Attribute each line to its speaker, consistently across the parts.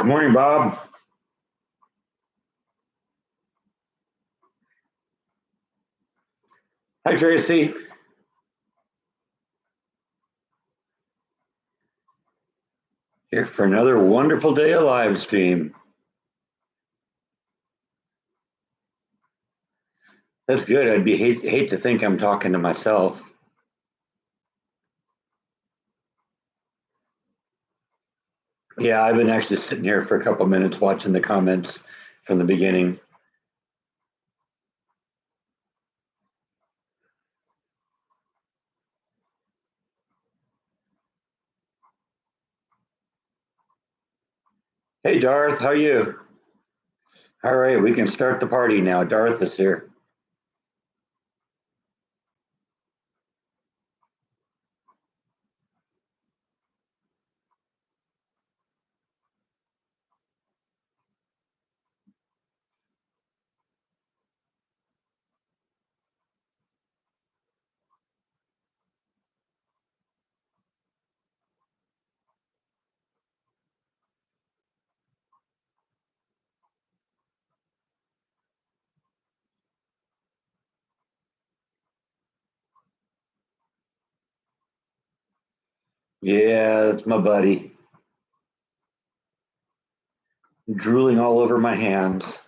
Speaker 1: Good morning, Bob. Hi, Tracy. Here for another wonderful day of live stream. That's good. I'd be hate to think I'm talking to myself. Yeah, I've been actually sitting here for a couple minutes watching the comments from the beginning. Hey, Darth, how are you? All right, we can start the party now. Darth is here. Yeah, that's my buddy. Drooling all over my hands.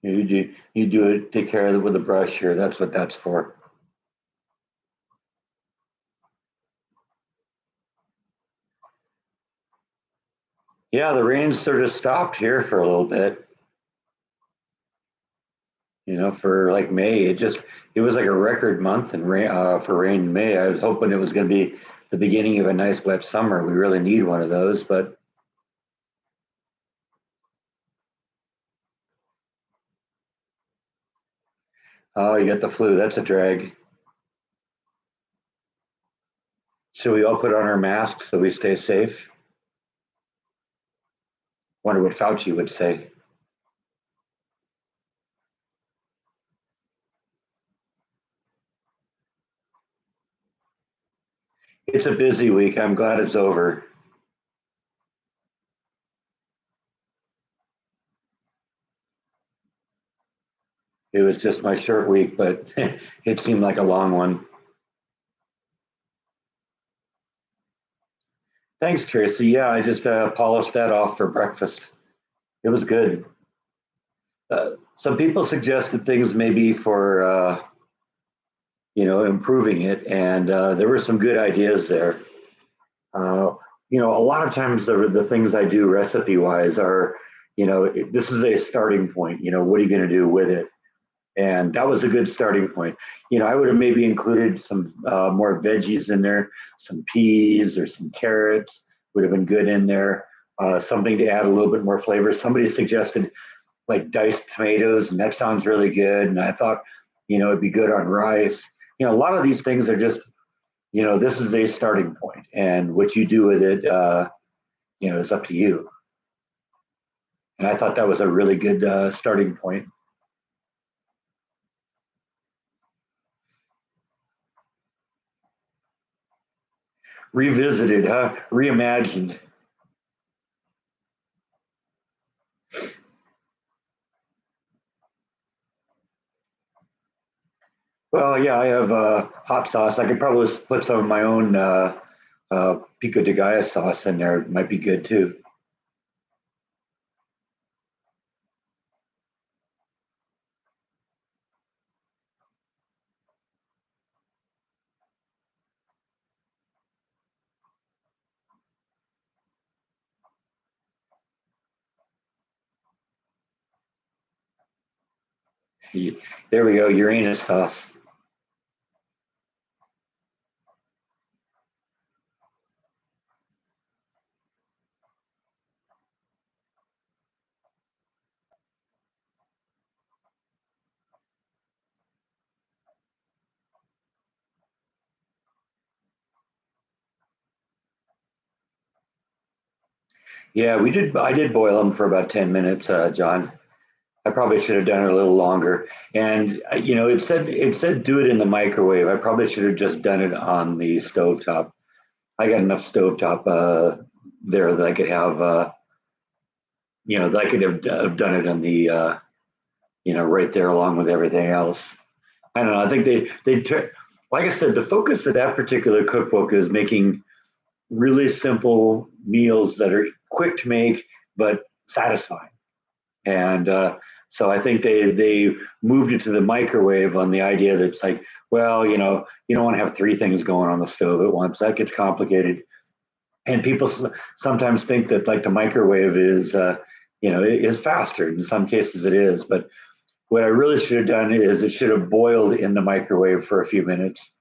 Speaker 1: You do it. Take care of it with a brush here. That's what that's for. Yeah, the rain sort of stopped here for a little bit. For like May, it was like a record month and rain for rain in May. I was hoping it was going to be the beginning of a nice wet summer. We really need one of those, but oh, you got the flu. That's a drag. Should we all put on our masks so we stay safe? Wonder what Fauci would say. It's a busy week. I'm glad it's over. It was just my short week, but it seemed like a long one. Thanks, Tracy. Yeah, I just polished that off for breakfast. It was good. Some people suggested things maybe for improving it. And there were some good ideas there. Uh, a lot of times the things I do recipe wise are, this is a starting point. What are you going to do with it? And that was a good starting point. I would have maybe included some more veggies in there, some peas or some carrots would have been good in there. Something to add a little bit more flavor. Somebody suggested like diced tomatoes, and that sounds really good. And I thought, it'd be good on rice. A lot of these things are just, this is a starting point, and what you do with it, is up to you. And I thought that was a really good starting point. Revisited, huh? Reimagined. Well, yeah, I have hot sauce. I could probably put some of my own pico de gallo sauce in there. It might be good too. There we go, Uranus sauce. Yeah, we did. I did boil them for about 10 minutes, John. I probably should have done it a little longer. And it said do it in the microwave. I probably should have just done it on the stovetop. I got enough stovetop there that I could have, that I could have done it on the, right there along with everything else. I don't know. I think like I said, the focus of that particular cookbook is making really simple meals that are quick to make but satisfying. And so I think they moved it to the microwave on the idea that it's like, well, you don't want to have three things going on the stove at once. That gets complicated. And people sometimes think that like the microwave is faster. In some cases, it is. But what I really should have done is it should have boiled in the microwave for a few minutes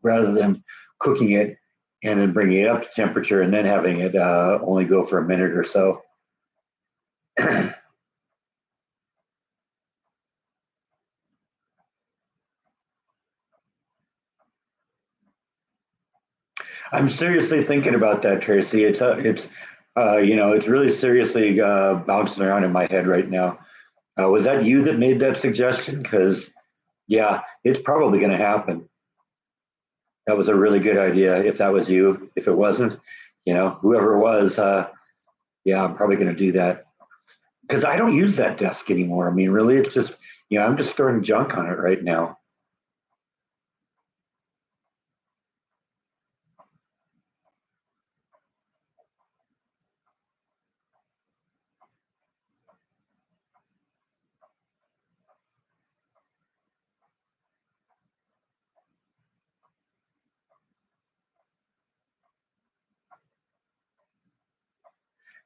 Speaker 1: rather than cooking it and then bringing it up to temperature and then having it only go for a minute or so. I'm seriously thinking about that, Tracy. It's really seriously bouncing around in my head right now. Was that you that made that suggestion? Because yeah, it's probably going to happen. That was a really good idea. If that was you, if it wasn't, whoever it was, yeah, I'm probably going to do that because I don't use that desk anymore. I mean, really, it's just, I'm just storing junk on it right now.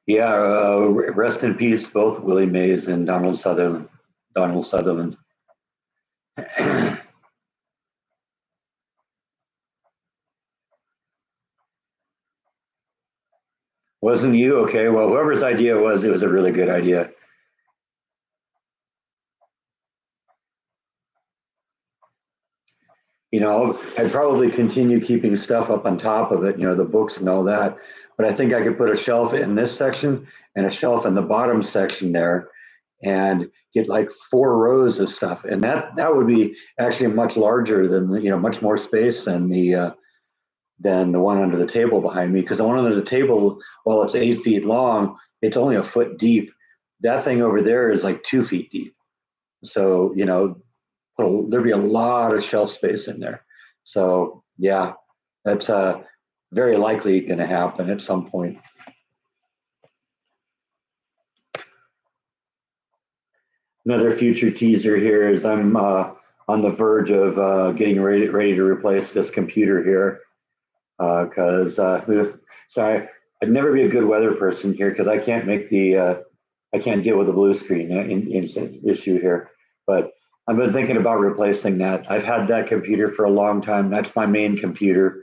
Speaker 1: Yeah, rest in peace, both Willie Mays and Donald Sutherland. Donald Sutherland. Wasn't you? Okay. Well, whoever's idea it was a really good idea. I'd probably continue keeping stuff up on top of it, the books and all that. But I think I could put a shelf in this section and a shelf in the bottom section there and get like 4 rows of stuff. And that would be actually much larger than, much more space than the one under the table behind me. Because the one under the table, while it's 8 feet long, it's only a foot deep. That thing over there is like 2 feet deep. So, there'll be a lot of shelf space in there. So yeah, that's very likely going to happen at some point. Another future teaser here is I'm on the verge of getting ready to replace this computer here because sorry, I'd never be a good weather person here because I can't make I can't deal with the blue screen issue here. But I've been thinking about replacing that. I've had that computer for a long time. That's my main computer,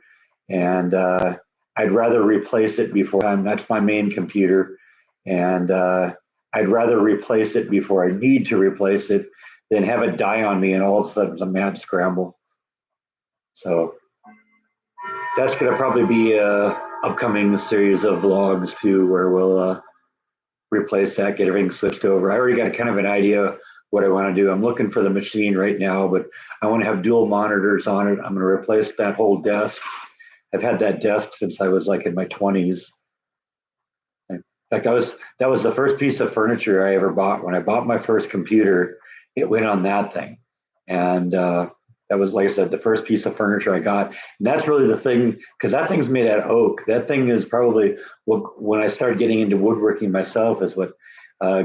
Speaker 1: and I'd rather replace it before time. That's my main computer, and I'd rather replace it before I need to replace it than have it die on me and all of a sudden it's a mad scramble. So that's going to probably be a upcoming series of vlogs too, where we'll replace that, get everything switched over. I already got kind of an idea what I want to do. I'm looking for the machine right now, but I want to have dual monitors on it. I'm going to replace that whole desk. I've had that desk since I was like in my 20s. In fact, that was the first piece of furniture I ever bought. When I bought my first computer, it went on that thing, and that was, like I said, the first piece of furniture I got. And that's really the thing, because that thing's made out of oak. That thing is probably when I started getting into woodworking myself, is what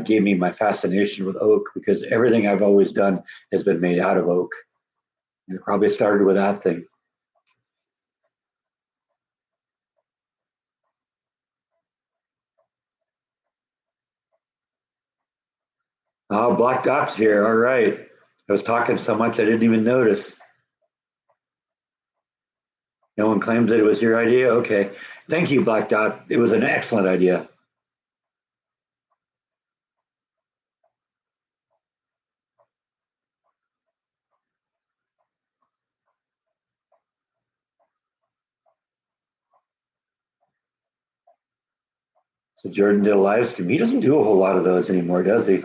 Speaker 1: gave me my fascination with oak, because everything I've always done has been made out of oak. And it probably started with that thing. Oh, Black Dot's here. All right. I was talking so much I didn't even notice. No one claims that it was your idea. Okay. Thank you, Black Dot. It was an excellent idea. So Jordan did a live stream. He doesn't do a whole lot of those anymore, does he?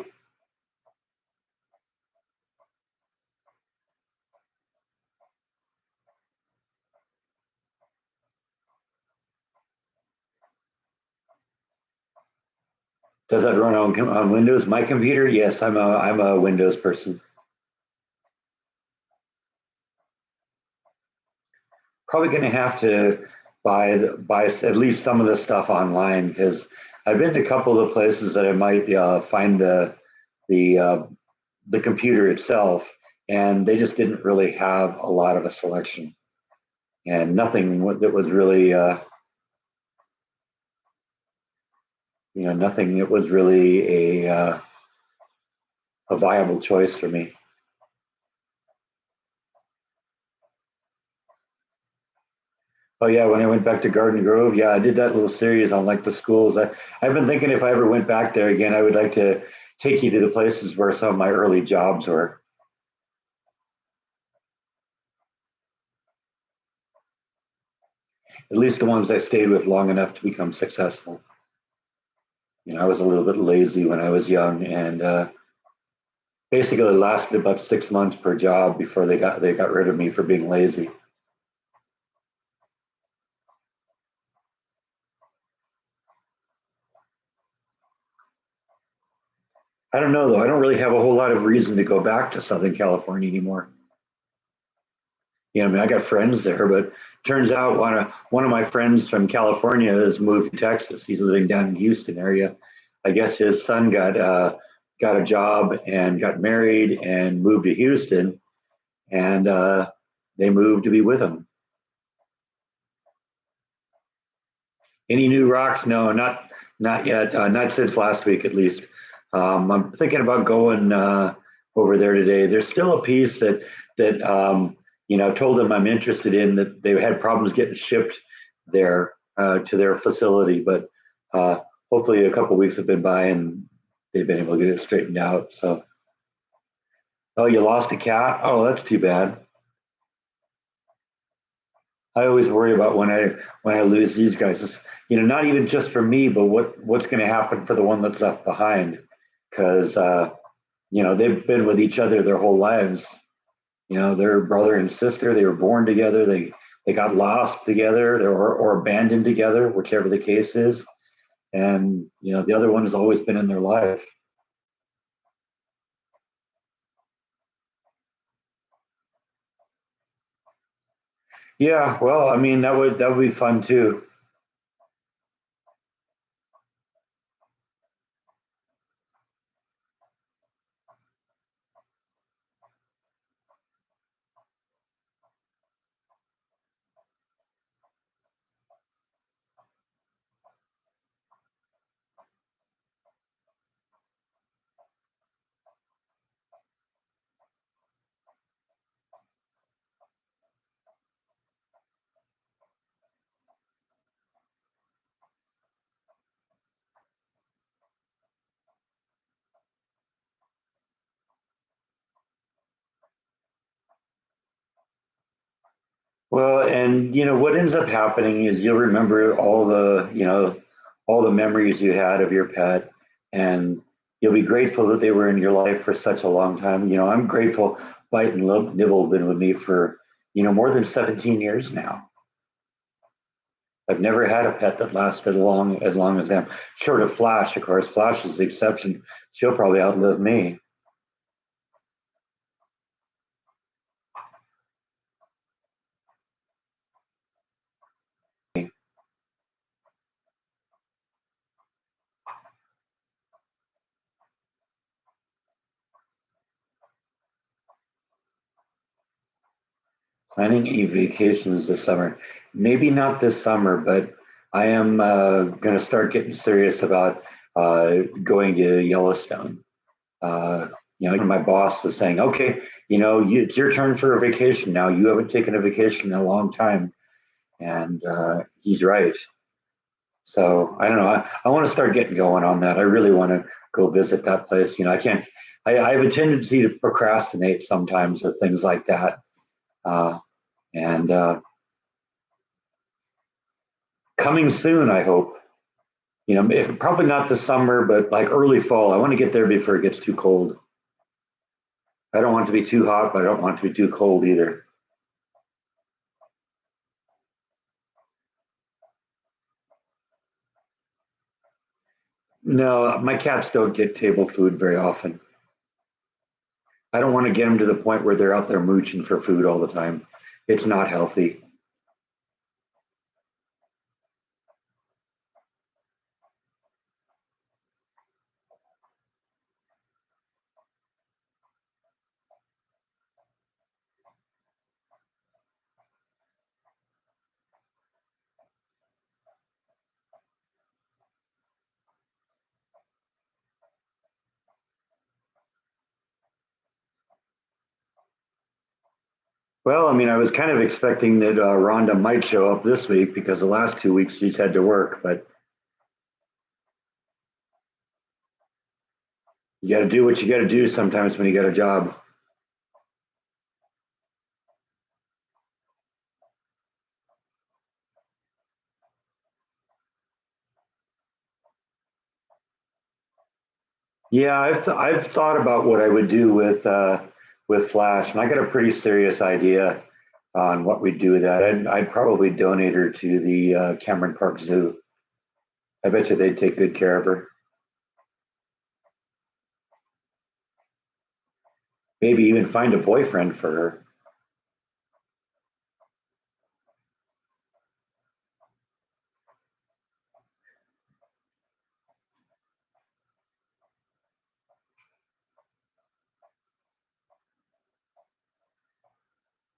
Speaker 1: Does that run on Windows? My computer? Yes, I'm a Windows person. Probably going to have to buy at least some of the stuff online because I've been to a couple of the places that I might find the uh, the computer itself, and they just didn't really have a lot of a selection, and nothing that was really nothing that was really a viable choice for me. Oh yeah, when I went back to Garden Grove, yeah, I did that little series on like the schools. I've been thinking if I ever went back there again, I would like to take you to the places where some of my early jobs were. At least the ones I stayed with long enough to become successful. I was a little bit lazy when I was young, and basically it lasted about 6 months per job before they got rid of me for being lazy. I don't know though. I don't really have a whole lot of reason to go back to Southern California anymore. I mean, I got friends there, but turns out one of my friends from California has moved to Texas. He's living down in Houston area. I guess his son got a job and got married and moved to Houston, and they moved to be with him. Any new rocks? No, not yet. Not since last week, at least. I'm thinking about going over there today. There's still a piece that I've told them I'm interested in that they had problems getting shipped there to their facility, but uh, hopefully a couple of weeks have been by and they've been able to get it straightened out. So, oh, you lost a cat? Oh, that's too bad. I always worry about when I lose these guys. Not even just for me, but what's going to happen for the one that's left behind, because they've been with each other their whole lives. They're brother and sister. They were born together. They got lost together or abandoned together, whichever the case is. And the other one has always been in their life. Yeah, well, I mean that would be fun too. Well, and what ends up happening is you'll remember all the memories you had of your pet, and you'll be grateful that they were in your life for such a long time. I'm grateful Bite and Nibble have been with me for more than 17 years now. I've never had a pet that lasted long as them. Short of Flash, of course. Flash is the exception. She'll probably outlive me. Planning a vacations this summer. Maybe not this summer, but I am going to start getting serious about going to Yellowstone. My boss was saying, okay, it's your turn for a vacation now. You haven't taken a vacation in a long time. And he's right. So I don't know. I want to start getting going on that. I really want to go visit that place. I can't, I have a tendency to procrastinate sometimes with things like that. Uh, and coming soon, I hope. If probably not this summer, but like early fall. I want to get there before it gets too cold. I don't want it to be too hot, but I don't want it to be too cold either. No, my cats don't get table food very often. I don't want to get them to the point where they're out there mooching for food all the time. It's not healthy. Well, I mean, I was kind of expecting that Rhonda might show up this week because the last 2 weeks she's had to work, but you got to do what you got to do sometimes when you got a job. Yeah, I've thought about what I would do with Flash, and I got a pretty serious idea on what we'd do with that. I'd probably donate her to the Cameron Park Zoo. I bet you they'd take good care of her. Maybe even find a boyfriend for her.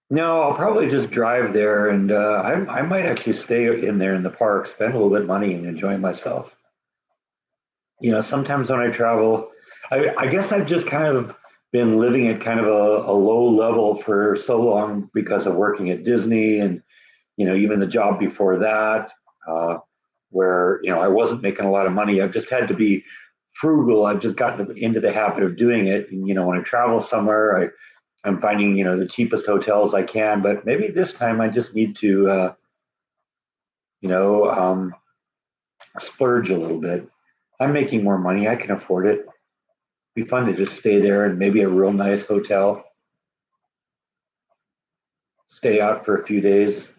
Speaker 1: No, I'll probably just drive there, and I might actually stay in there in the park, spend a little bit of money, and enjoy myself. Sometimes when I travel, I guess I've just kind of been living at kind of a low level for so long because of working at Disney and even the job before that, uh, where I wasn't making a lot of money. I've just had to be frugal. I've just gotten into the habit of doing it. And when I travel somewhere, I'm finding the cheapest hotels I can. But maybe this time I just need to you know um, splurge a little bit. I'm making more money. I can afford it. Be fun to just stay there and maybe a real nice hotel, stay out for a few days.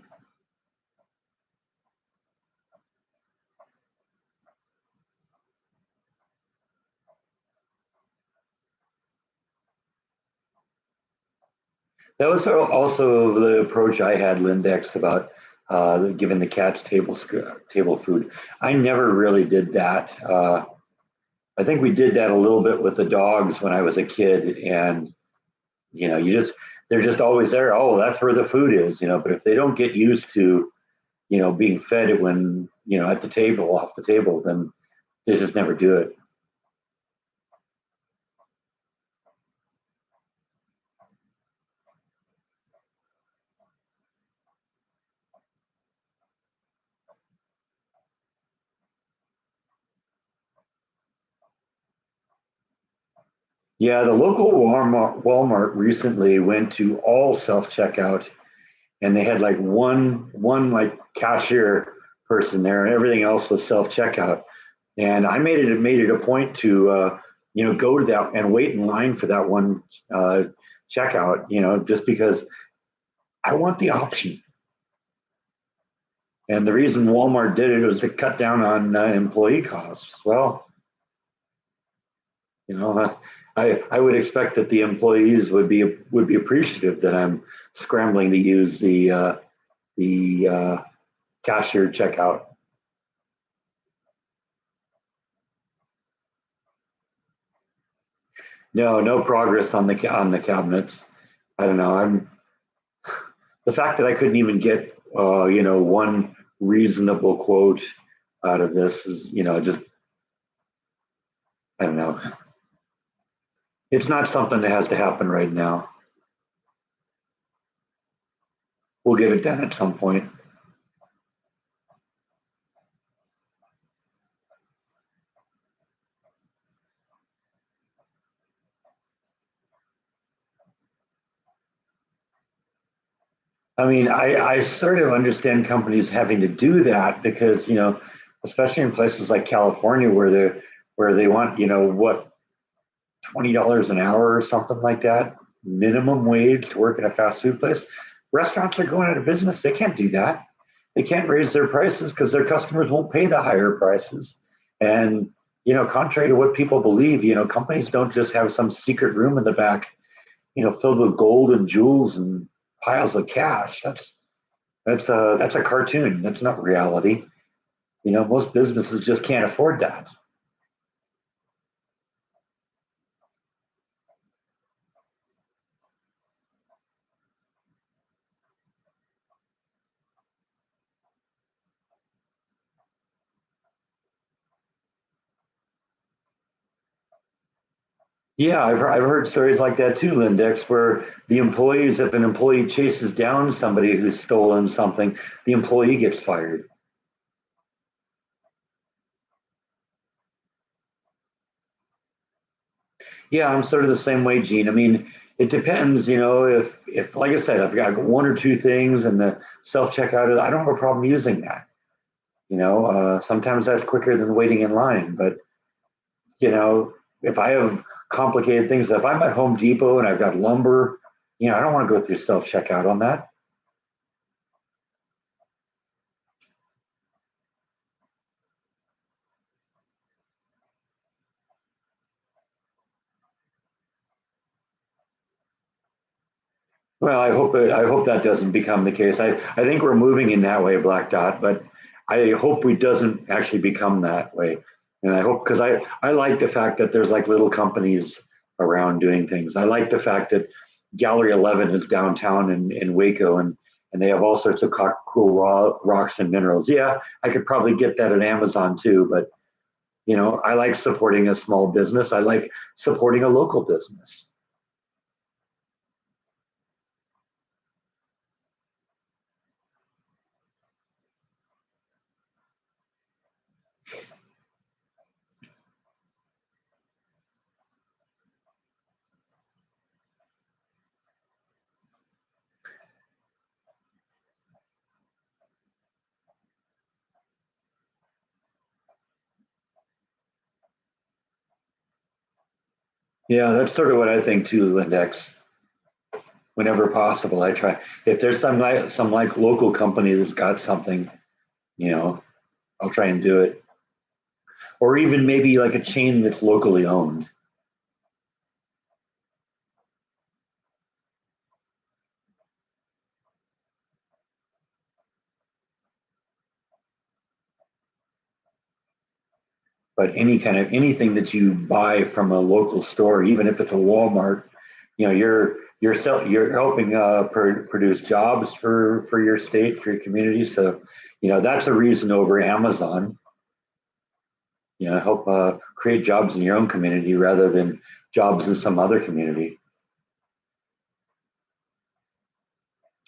Speaker 1: That was also the approach I had, Lindex, about giving the cats table food. I never really did that. I think we did that a little bit with the dogs when I was a kid, and you just they're just always there. Oh, that's where the food is, But if they don't get used to being fed when at the table, off the table, then they just never do it. Yeah, the local Walmart recently went to all self checkout, and they had like one like cashier person there, and everything else was self checkout. And I made it a point to go to that and wait in line for that one checkout, just because I want the option. And the reason Walmart did it was to cut down on employee costs. Well, You know, I would expect that the employees would be appreciative that I'm scrambling to use the cashier checkout. No, no progress on the cabinets. I don't know. The fact that I couldn't even get one reasonable quote out of this is just I don't know. It's not something that has to happen right now. We'll get it done at some point. I mean, I sort of understand companies having to do that because, especially in places like California where they want, what, $20 an hour or something like that, minimum wage to work in a fast food place. Restaurants are going out of business. They can't do that. They can't raise their prices because their customers won't pay the higher prices. And, contrary to what people believe, companies don't just have some secret room in the back, filled with gold and jewels and piles of cash. That's a cartoon. That's not reality. Most businesses just can't afford that. Yeah, I've heard stories like that too, Lindex, where if an employee chases down somebody who's stolen something, the employee gets fired. Yeah, I'm sort of the same way, Gene. I mean, it depends, if like I said, I've got one or two things and the self checkout, I don't have a problem using that. Sometimes that's quicker than waiting in line. But if I have complicated things, if I'm at Home Depot and I've got lumber, I don't want to go through self checkout on that. Well, I hope that doesn't become the case. I think we're moving in that way, Black Dot, but I hope we doesn't actually become that way. And I hope because I like the fact that there's like little companies around doing things. I like the fact that Gallery 11 is downtown in Waco and they have all sorts of cool rocks and minerals. Yeah, I could probably get that at Amazon too, but I like supporting a small business. I like supporting a local business. Yeah, that's sort of what I think too, Lindex. Whenever possible, I try. If there's some like local company that's got something, you know, I'll try and do it. Or even maybe like a chain that's locally owned. But anything that you buy from a local store, even if it's a Walmart, you're helping produce jobs for your state, for your community. So, that's a reason over Amazon. Help create jobs in your own community rather than jobs in some other community.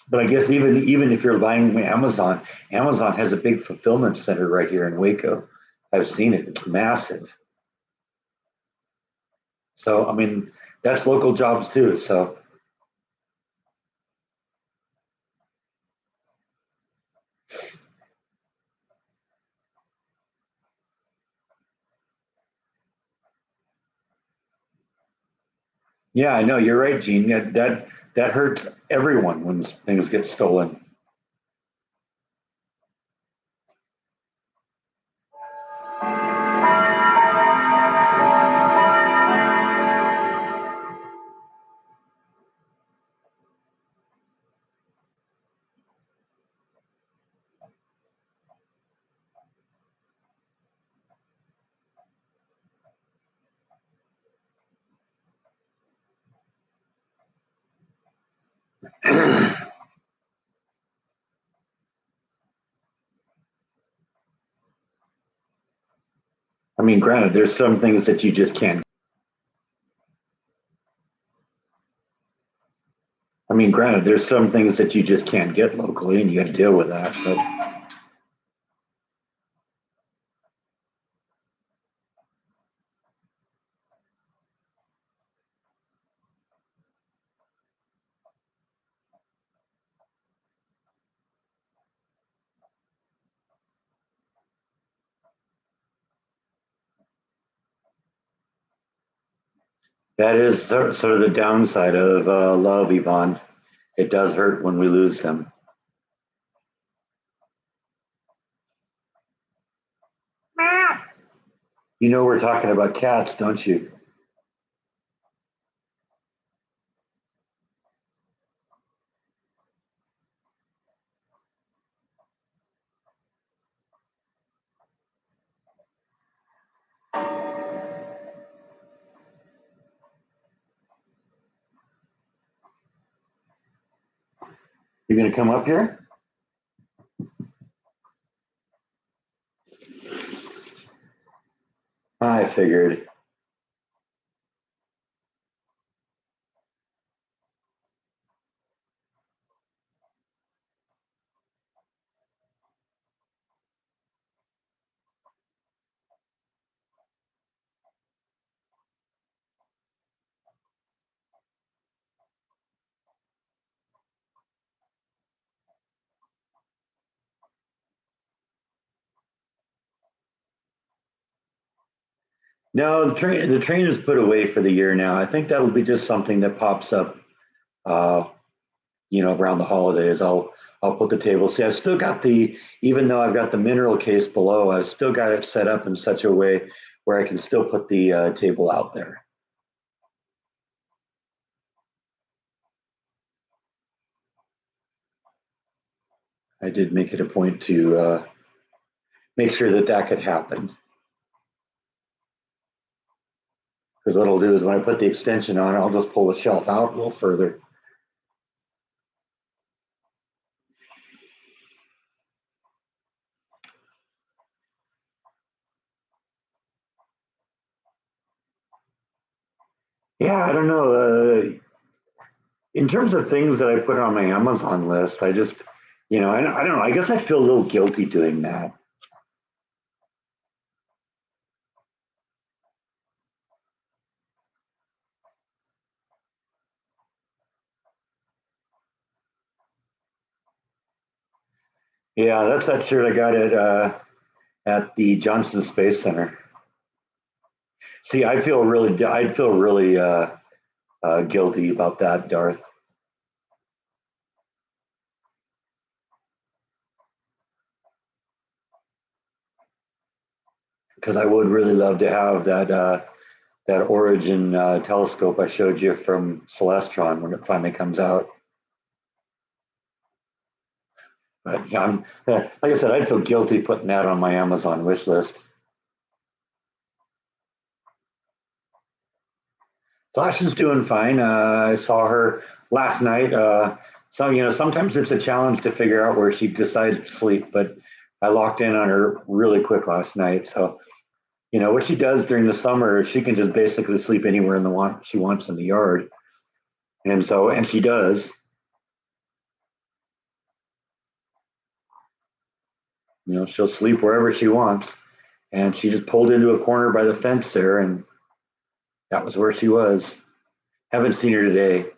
Speaker 1: But I guess even if you're buying Amazon, Amazon has a big fulfillment center right here in Waco. I've seen it; it's massive. So I mean, that's local jobs too. So yeah, I know you're right, Gene. That hurts everyone when things get stolen. I mean, granted, there's some things that you just can't. I mean, granted, there's some things that you just can't get locally, and you got to deal with that. But that is sort of the downside of love, Yvonne. It does hurt when we lose them. You know we're talking about cats, don't you? You're gonna come up here? I figured. No, the train is put away for the year now. I think that'll be just something that pops up, uh, around the holidays. I'll put the table. See, I've still got even though I've got the mineral case below, I've still got it set up in such a way where I can still put the table out there. I did make it a point to make sure that that could happen. Because what I'll do is when I put the extension on, I'll just pull the shelf out a little further. Yeah, I don't know. In terms of things that I put on my Amazon list, I just, I don't know. I guess I feel a little guilty doing that. Yeah, that's that shirt I got at the Johnson Space Center. See, I'd feel really guilty about that, Darth, because I would really love to have that Origin telescope I showed you from Celestron when it finally comes out. But yeah, like I said, I'd feel guilty putting that on my Amazon wish list. Sasha's doing fine. I saw her last night. So sometimes it's a challenge to figure out where she decides to sleep, but I locked in on her really quick last night. So what she does during the summer is she can just basically sleep anywhere in the want she wants in the yard, and she does. She'll sleep wherever she wants, and she just pulled into a corner by the fence there, and that was where she was. Haven't seen her today.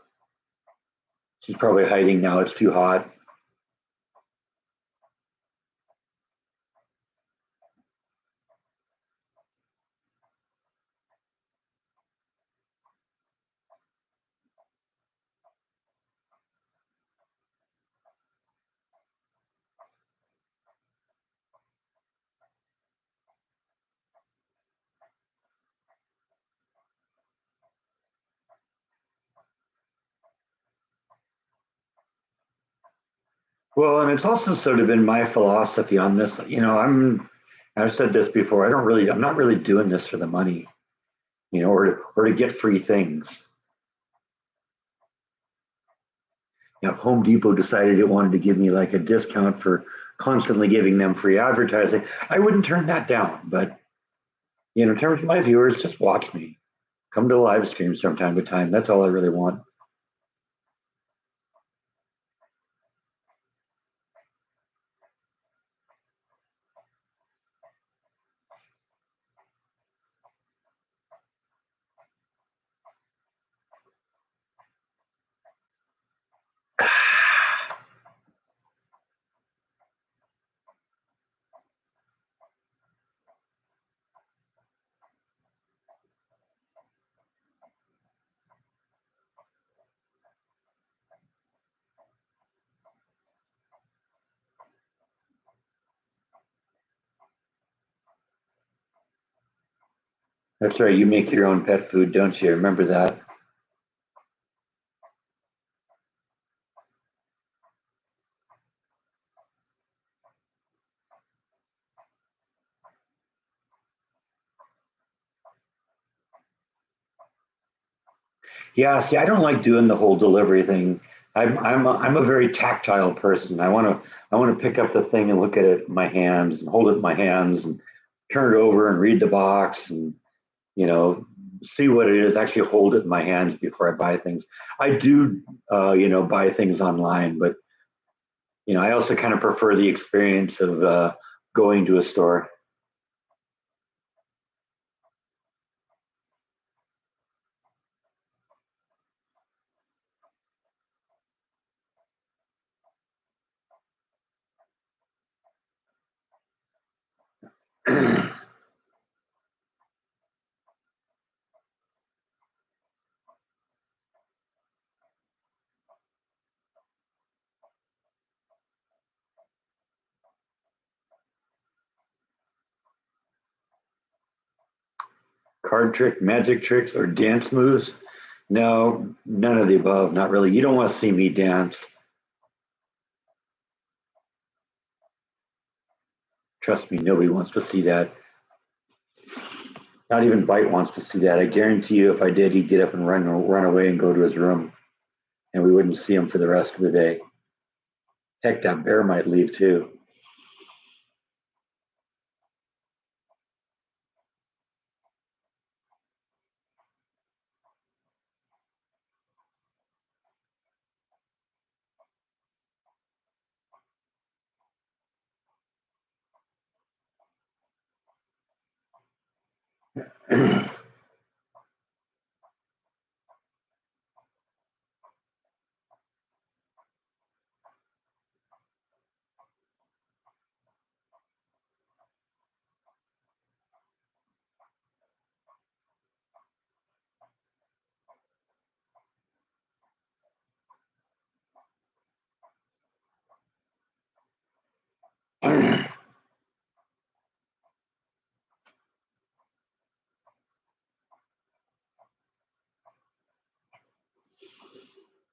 Speaker 1: She's probably hiding now. It's too hot. Well, and it's also sort of been my philosophy on this. I've said this before. I'm not really doing this for the money, or to get free things. If Home Depot decided it wanted to give me like a discount for constantly giving them free advertising, I wouldn't turn that down. But in terms of my viewers, just watch me. Come to live streams from time to time. That's all I really want. That's right. You make your own pet food, don't you? Remember that? Yeah. See, I don't like doing the whole delivery thing. I'm a very tactile person. I want to pick up the thing and look at it in my hands and hold it in my hands and turn it over and read the box and you know see what it is. Actually, hold it in my hands before I buy things. I do, buy things online, but I also kind of prefer the experience of going to a store. Card trick, magic tricks, or dance moves? No, none of the above. Not really. You don't want to see me dance. Trust me, nobody wants to see that. Not even Bite wants to see that. I guarantee you, if I did, he'd get up and run away and go to his room, and we wouldn't see him for the rest of the day. Heck, that bear might leave too.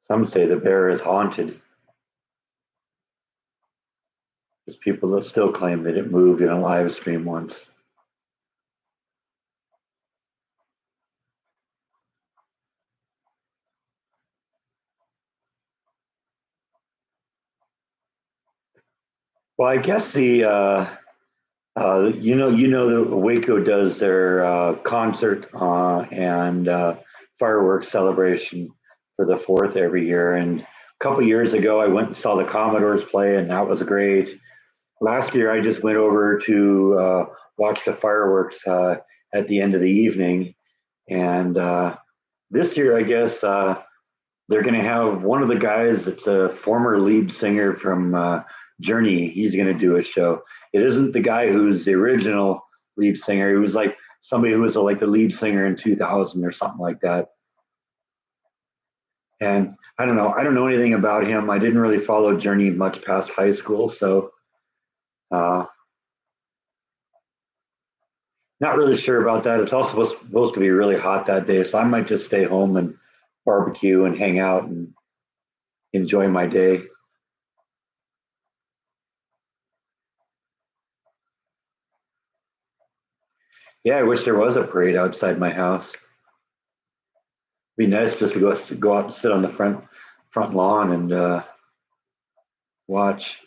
Speaker 1: Some say the bear is haunted. There's people that still claim that it moved in a live stream once. Well, I guess the Waco does their concert and fireworks celebration for the fourth every year. And a couple years ago, I went and saw the Commodores play, and that was great. Last year, I just went over to watch the fireworks at the end of the evening. And this year, I guess they're going to have one of the guys that's a former lead singer from Journey. He's going to do a show. It isn't the guy who's the original lead singer. He was like somebody who was like the lead singer in 2000 or something like that. And I don't know. I don't know anything about him. I didn't really follow Journey much past high school, so uh, not really sure about that. It's also supposed to be really hot that day, so I might just stay home and barbecue and hang out and enjoy my day. Yeah, I wish there was a parade outside my house. Be nice just to go out and sit on the front lawn and watch.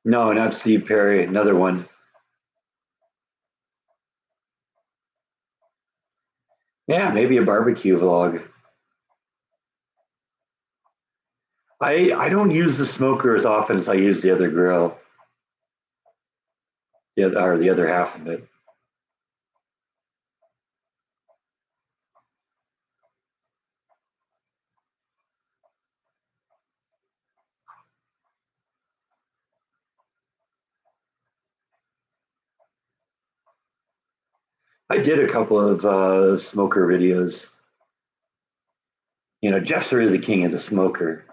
Speaker 1: No, not Steve Perry. Another one. Yeah, maybe a barbecue vlog. I don't use the smoker as often as I use the other grill, or the other half of it. I did a couple of smoker videos. You know, Jeff's really the king of the smoker.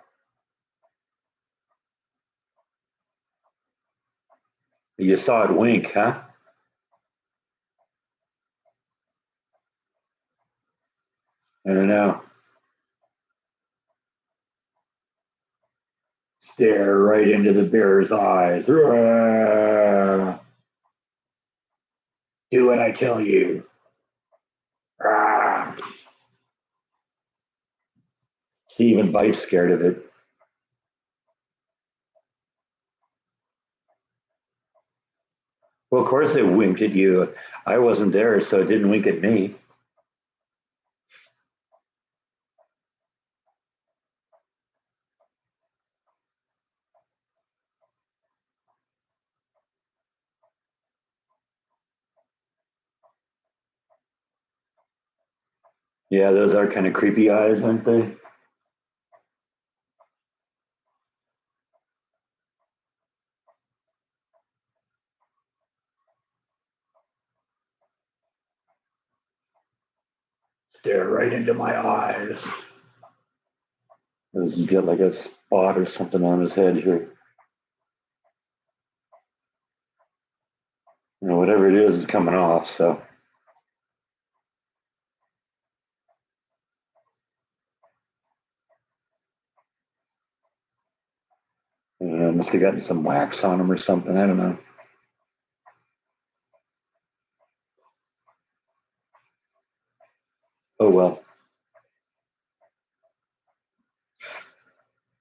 Speaker 1: You saw it wink, huh? I don't know. Stare right into the bear's eyes. Roar. Do what I tell you. Roar. Stephen Bite's scared of it. Well, of course it winked at you. I wasn't there, so it didn't wink at me. Yeah, those are kind of creepy eyes, aren't they? Stare right into my eyes. He's got like a spot or something on his head here. You know, whatever it is coming off. So, you know, must have gotten some wax on him or something. I don't know. Oh well.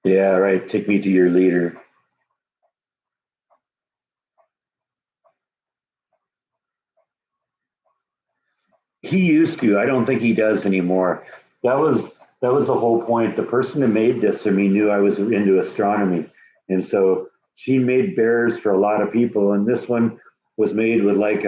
Speaker 1: Yeah, right. Take me to your leader. He used to. I don't think he does anymore. That was that was the whole point. The person that made this for me knew I was into astronomy, and so she made bears for a lot of people. And this one was made with like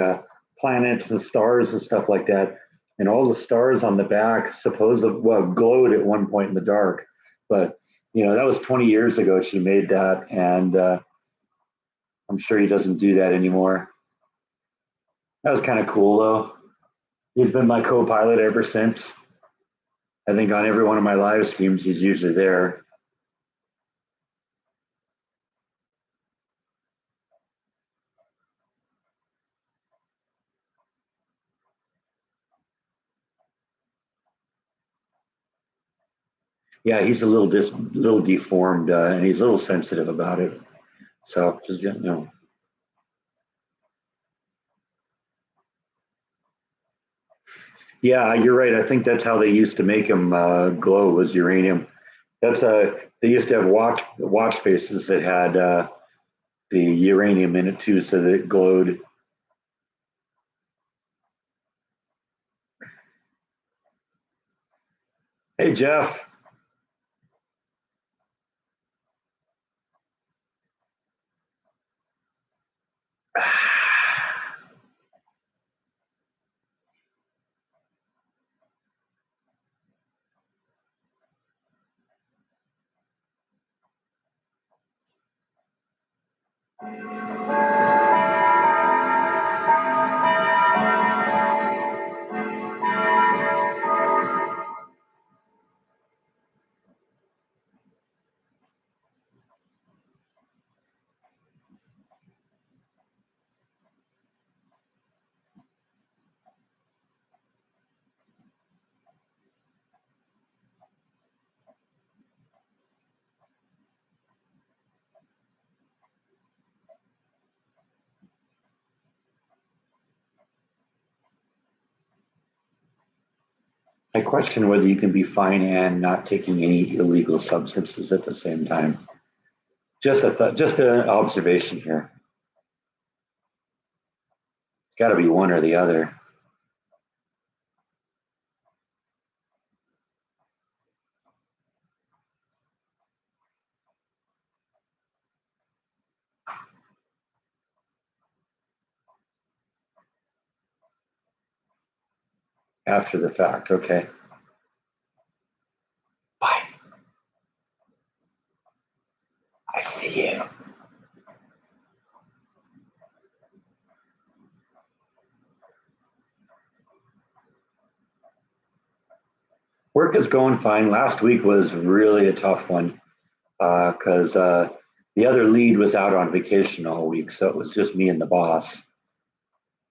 Speaker 1: planets and stars and stuff like that. And all the stars on the back supposedly well glowed at one point in the dark. But you know that was 20 years ago. She made that, and I'm sure he doesn't do that anymore. That was kind of cool though. He's been my co-pilot ever since. I think on every one of my live streams, he's usually there. Yeah, he's a little deformed, and he's a little sensitive about it. So just you know, yeah, you're right. I think that's how they used to make him glow was uranium. That's they used to have watch faces that had the uranium in it too, so that it glowed. Hey Jeff, I question whether you can be fine and not taking any illegal substances at the same time. Just an observation here. It's got to be one or the other. After the fact. Okay. Bye. I see you. Work is going fine. Last week was really a tough one because the other lead was out on vacation all week, so it was just me and the boss.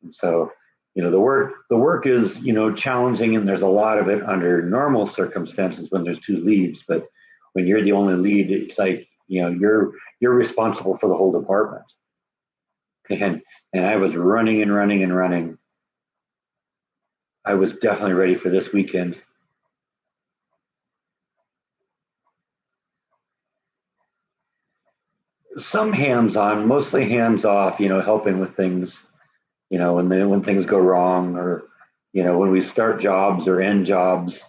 Speaker 1: And so, the work is challenging, and there's a lot of it under normal circumstances when there's two leads. But when you're the only lead, it's like you're responsible for the whole department. And I was running and running and running. I was definitely ready for this weekend. Some hands on, mostly hands off, helping with things, when things go wrong, or, when we start jobs or end jobs.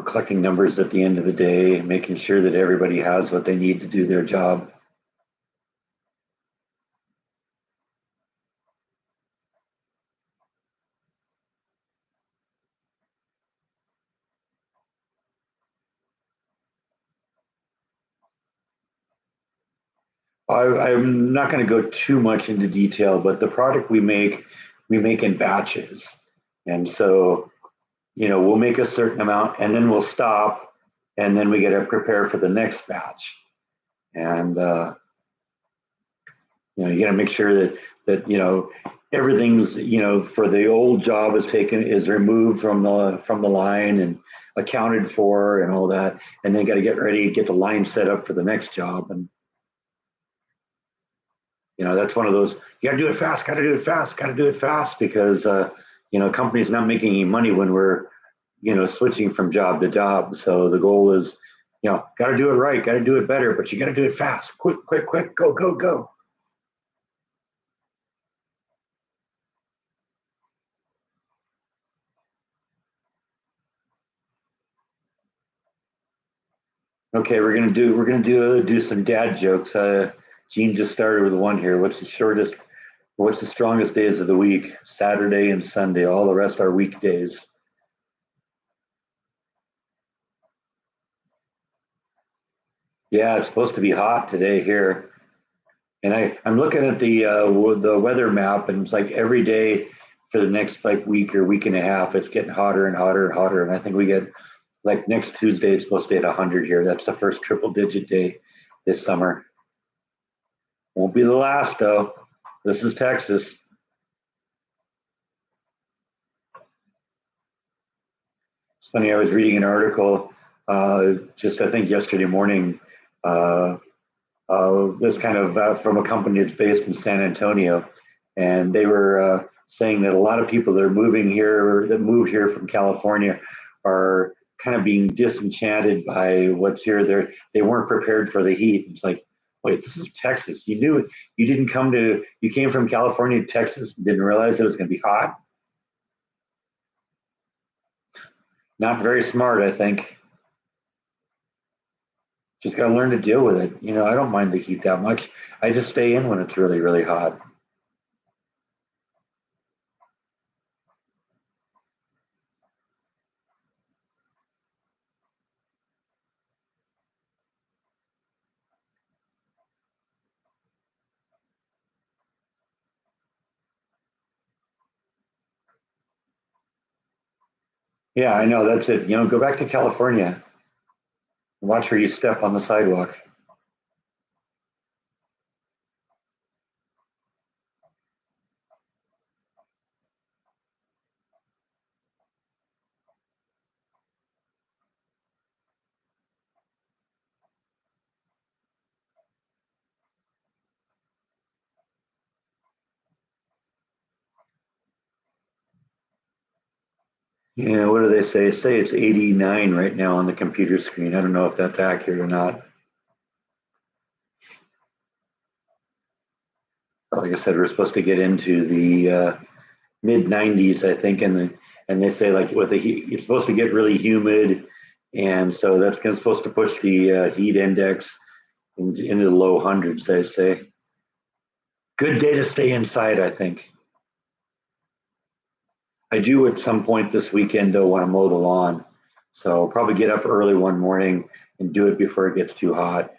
Speaker 1: Collecting numbers at the end of the day, making sure that everybody has what they need to do their job. I'm not going to go too much into detail, but the product we make in batches. And so, we'll make a certain amount and then we'll stop, and then we got to prepare for the next batch. And, you got to make sure that everything's, for the old job is removed from the line and accounted for and all that. And then got to get ready, get the line set up for the next job. And, that's one of those, you got to do it fast, got to do it fast, got to do it fast, because company's not making any money when we're switching from job to job. So the goal is, got to do it right, got to do it better, but you got to do it fast, quick, quick, quick, go, go, go. Okay, we're gonna do some dad jokes. Gene just started with one here. What's the strongest days of the week? Saturday and Sunday. All the rest are weekdays. Yeah, it's supposed to be hot today here. And I'm looking at the weather map, and it's like every day for the next like week or week and a half, it's getting hotter and hotter and hotter. And I think we get, like, next Tuesday, it's supposed to hit 100 here. That's the first triple digit day this summer. Won't be the last though. This is Texas. It's funny. I was reading an article just, I think, yesterday morning. Uh, this kind of from a company that's based in San Antonio, and they were saying that a lot of people that moved here from California are kind of being disenchanted by what's here. They weren't prepared for the heat. It's like, wait, this is Texas. You came from California to Texas and didn't realize it was going to be hot. Not very smart, I think. Just got to learn to deal with it. I don't mind the heat that much. I just stay in when it's really, really hot. Yeah, I know. That's it. Go back to California and watch where you step on the sidewalk. Yeah, what do they say? Say it's 89 right now on the computer screen. I don't know if that's accurate or not. Like I said, we're supposed to get into the mid 90s, I think, and they say, like, with the heat, it's supposed to get really humid, and so that's supposed to push the heat index into the low hundreds. They say. Good day to stay inside, I think. I do at some point this weekend though want to mow the lawn. So I'll probably get up early one morning and do it before it gets too hot.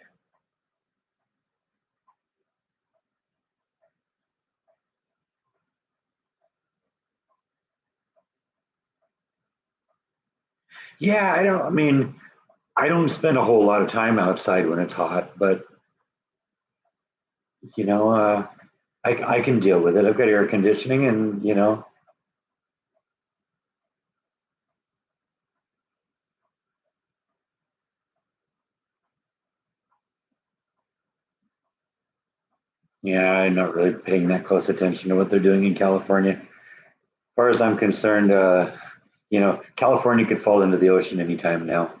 Speaker 1: Yeah, I mean, I don't spend a whole lot of time outside when it's hot, but you know, I can deal with it. I've got air conditioning and, yeah, I'm not really paying that close attention to what they're doing in California. As far as I'm concerned, California could fall into the ocean anytime now.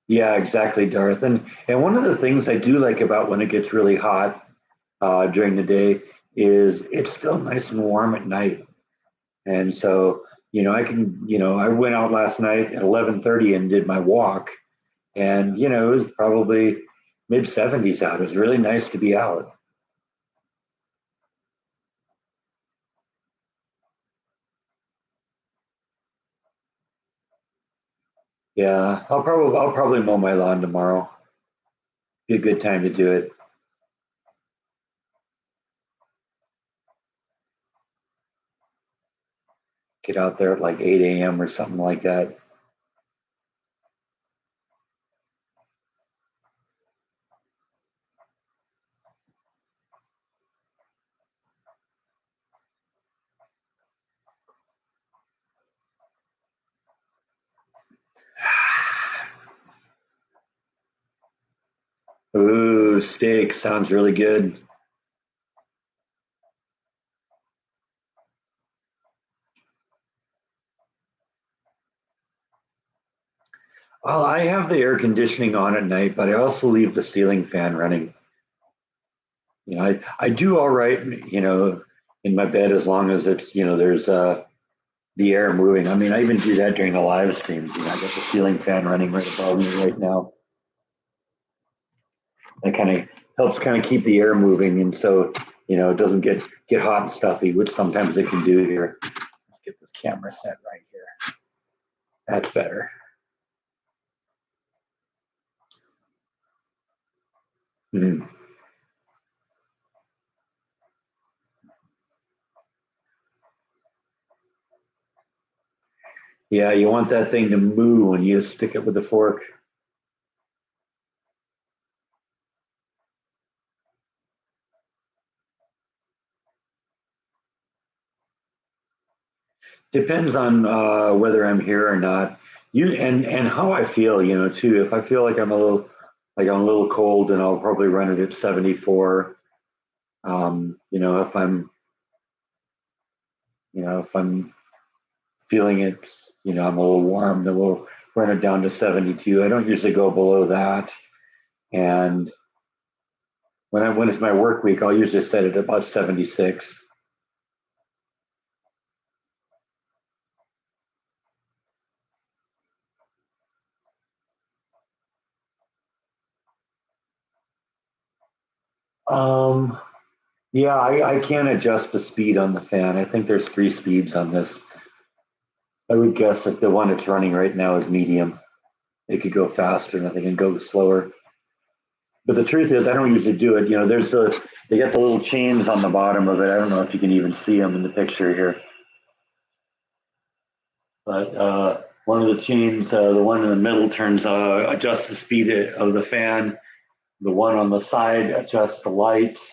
Speaker 1: Yeah, exactly, Darth. And one of the things I do like about when it gets really hot during the day is it's still nice and warm at night. And so, I went out last night at 11:30 and did my walk, and it was probably mid 70s out. It was really nice to be out. Yeah, I'll probably mow my lawn tomorrow. Be a good time to do it. Get out there at like 8 a.m. or something like that. Ooh, steak sounds really good. Well, I have the air conditioning on at night, but I also leave the ceiling fan running. I do all right, in my bed as long as it's, there's the air moving. I mean, I even do that during the live streams. I got the ceiling fan running right above me right now. That kind of helps kind of keep the air moving, and so it doesn't get hot and stuffy, which sometimes it can do here. Let's get this camera set right here. That's better. Mm. Yeah, you want that thing to moo when you stick it with a fork. Depends on whether I'm here or not. And how I feel, too. If I feel like I'm a little cold, then I'll probably run it at 74. If I'm feeling it, I'm a little warm, then we'll run it down to 72. I don't usually go below that. And when it's my work week, I'll usually set it about 76. Um, yeah, I can adjust the speed on the fan. I think there's three speeds on this. I would guess that the one it's running right now is medium. It could go faster, and I think it can go slower. But the truth is, I don't usually do it. They got the little chains on the bottom of it. I don't know if you can even see them in the picture here, but one of the chains, the one in the middle, adjusts the speed of the fan. The one on the side adjusts the lights.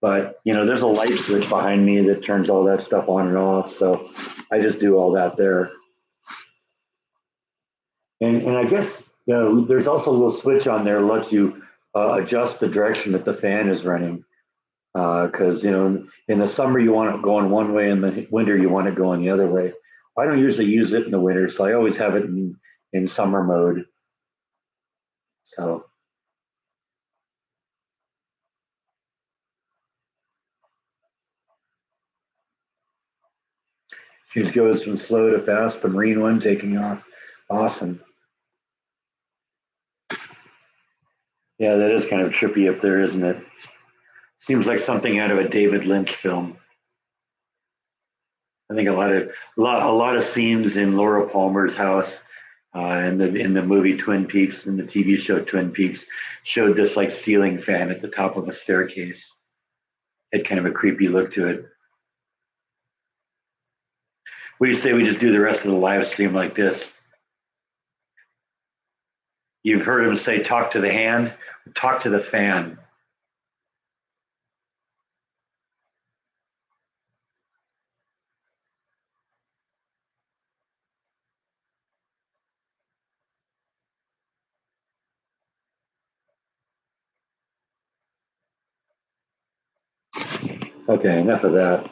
Speaker 1: But there's a light switch behind me that turns all that stuff on and off. So I just do all that there. And I guess there's also a little switch on there that lets you adjust the direction that the fan is running. Because in the summer you want it going one way, in the winter you want it going the other way. I don't usually use it in the winter, so I always have it in summer mode. So it goes from slow to fast. The Marine one taking off, awesome. Yeah, that is kind of trippy up there, isn't it? Seems like something out of a David Lynch film. I think a lot of scenes in Laura Palmer's house, in the movie Twin Peaks and the TV show Twin Peaks, showed this like ceiling fan at the top of a staircase. Had kind of a creepy look to it. What do you say we just do the rest of the live stream like this? You've heard him say, "Talk to the hand, talk to the fan." Okay, enough of that.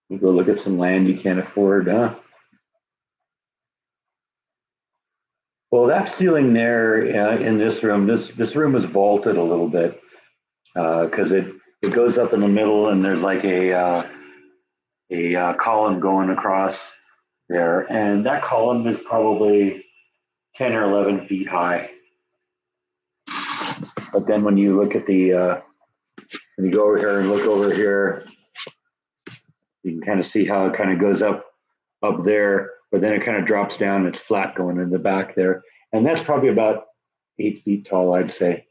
Speaker 1: You go look at some land you can't afford, huh? Well, that ceiling there in this room, this room is vaulted a little bit because it goes up in the middle and there's like a column going across there, and that column is probably 10 or 11 feet high. But then when you look at when you go over here and look over here, you can kind of see how it kind of goes up there, but then it kind of drops down. It's flat going in the back there, and that's probably about 8 feet tall, I'd say.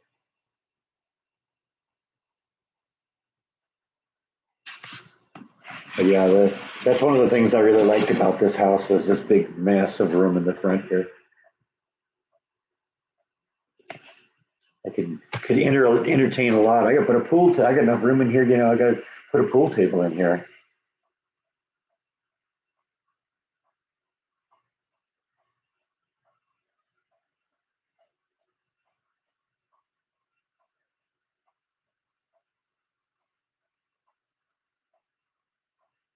Speaker 1: But yeah, that's one of the things I really liked about this house was this big massive room in the front here. I could entertain a lot. I got to put a pool. I got enough room in here. I got to put a pool table in here.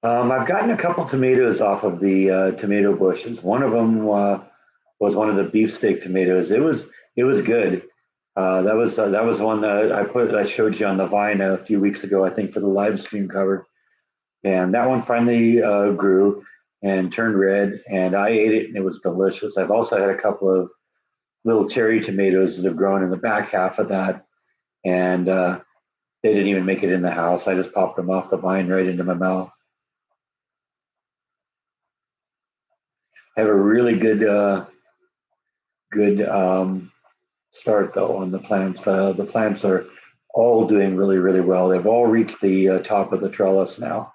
Speaker 1: I've gotten a couple tomatoes off of the tomato bushes. One of them was one of the beefsteak tomatoes. It was good. That was one that I showed you on the vine a few weeks ago. I think for the live stream cover, and that one finally grew and turned red, and I ate it, and it was delicious. I've also had a couple of little cherry tomatoes that have grown in the back half of that, and they didn't even make it in the house. I just popped them off the vine right into my mouth. I have a really good start though on the plants. The plants are all doing really, really well. They've all reached the top of the trellis now.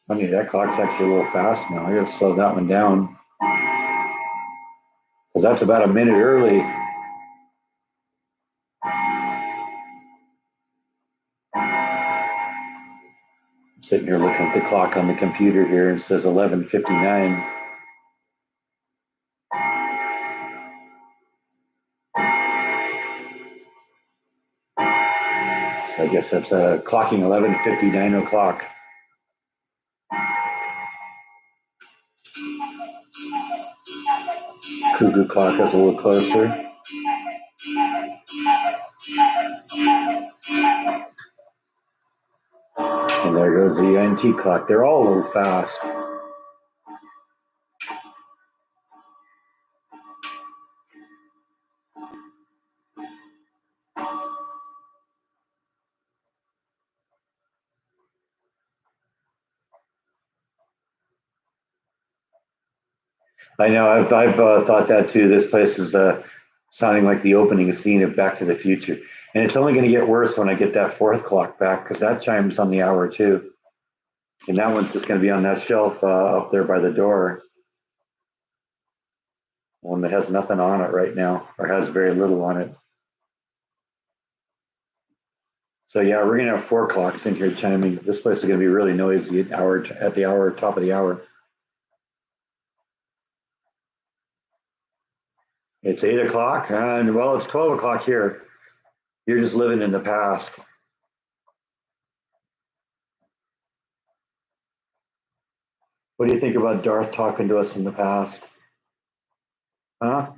Speaker 1: Funny, that clock's actually a little fast now. I gotta slow that one down because that's about a minute early. I'm sitting here looking at the clock on the computer here and it says 11:59. So I guess that's clocking 11:59 o'clock. Cuckoo clock is a little closer. And there goes the antique clock. They're all a little fast. I know. I've thought that too. This place is sounding like the opening scene of Back to the Future. And it's only going to get worse when I get that fourth clock back because that chimes on the hour too. And that one's just going to be on that shelf up there by the door, one that has nothing on it right now or has very little on it. So yeah, we're going to have 4 clocks in here chiming. This place is going to be really noisy at the hour, top of the hour. It's 8 o'clock, and well, it's 12 o'clock here. You're just living in the past. What do you think about Darth talking to us in the past? Huh?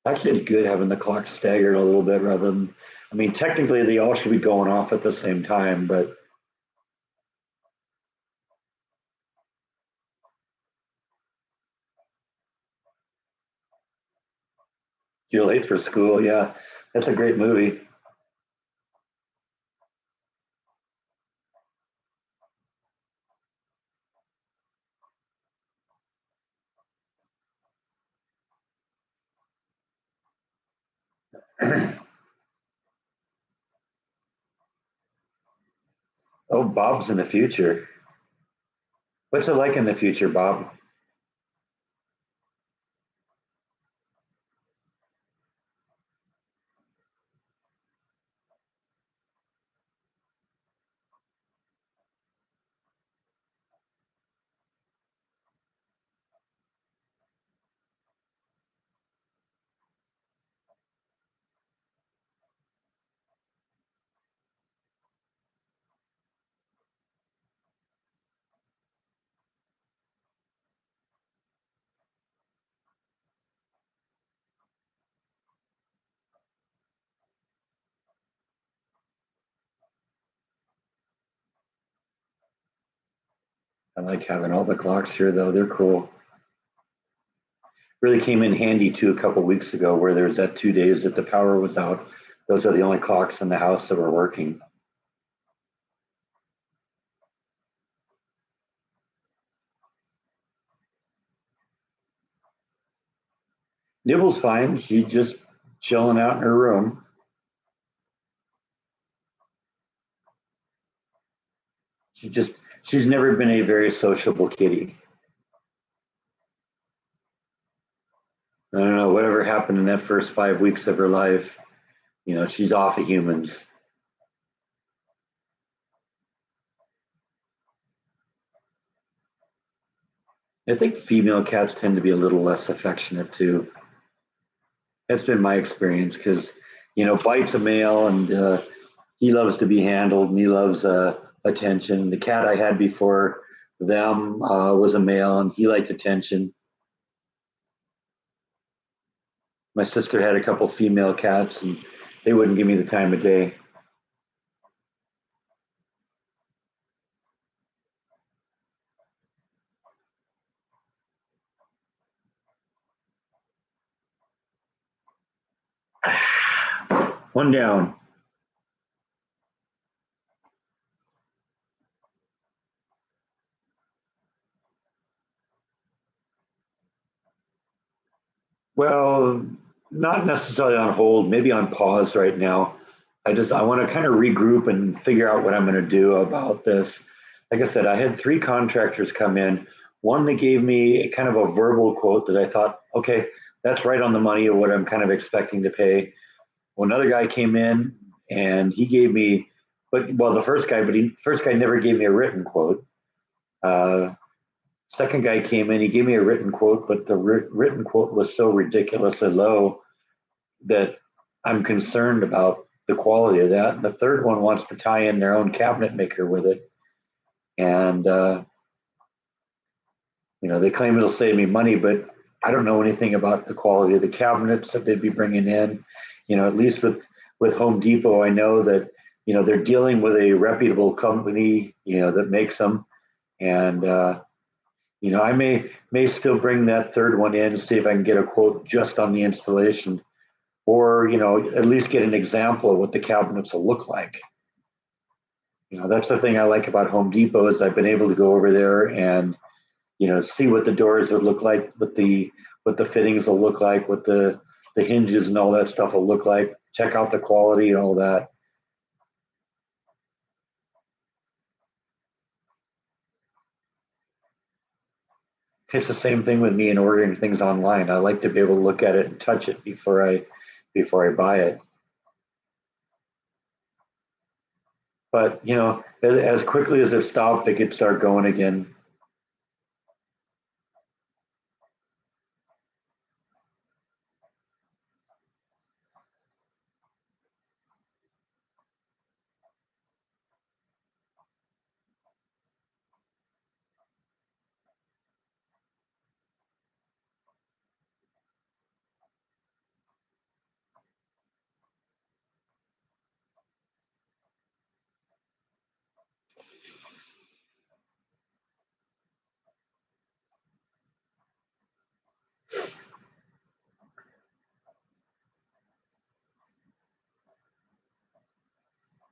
Speaker 1: Actually, it's good having the clock staggered a little bit rather than, I mean, technically they all should be going off at the same time, but you're late for school. Yeah, that's a great movie. Oh, Bob's in the future. What's it like in the future, Bob? I like having all the clocks here, though. They're cool. Really came in handy too a couple weeks ago where there was that 2 days that the power was out. Those are the only clocks in the house that were working. Nibble's fine. She's just chilling out in her room. She's never been a very sociable kitty. I don't know, whatever happened in that first 5 weeks of her life, she's off of humans. I think female cats tend to be a little less affectionate too. That's been my experience because, Bite's a male and he loves to be handled and he loves attention. The cat I had before them was a male and he liked attention. My sister had a couple female cats and they wouldn't give me the time of day. One down. Well, not necessarily on hold, maybe on pause right now. I want to kind of regroup and figure out what I'm going to do about this. Like I said, I had 3 contractors come in. One that gave me a kind of a verbal quote that I thought, okay, that's right on the money of what I'm kind of expecting to pay. Well, another guy came in and he gave me, the first guy never gave me a written quote. Uh, Second guy came in, he gave me a written quote, but the written quote was so ridiculously low that I'm concerned about the quality of that. And the third one wants to tie in their own cabinet maker with it. And, they claim it'll save me money, but I don't know anything about the quality of the cabinets that they'd be bringing in. At least with Home Depot, I know that, they're dealing with a reputable company, that makes them. And, I may still bring that third one in and see if I can get a quote just on the installation, or at least get an example of what the cabinets will look like. That's the thing I like about Home Depot is I've been able to go over there and see what the doors would look like, what the fittings will look like, what the hinges and all that stuff will look like, check out the quality and all that. It's the same thing with me in ordering things online. I like to be able to look at it and touch it before I buy it. But as quickly as it stopped, it could start going again.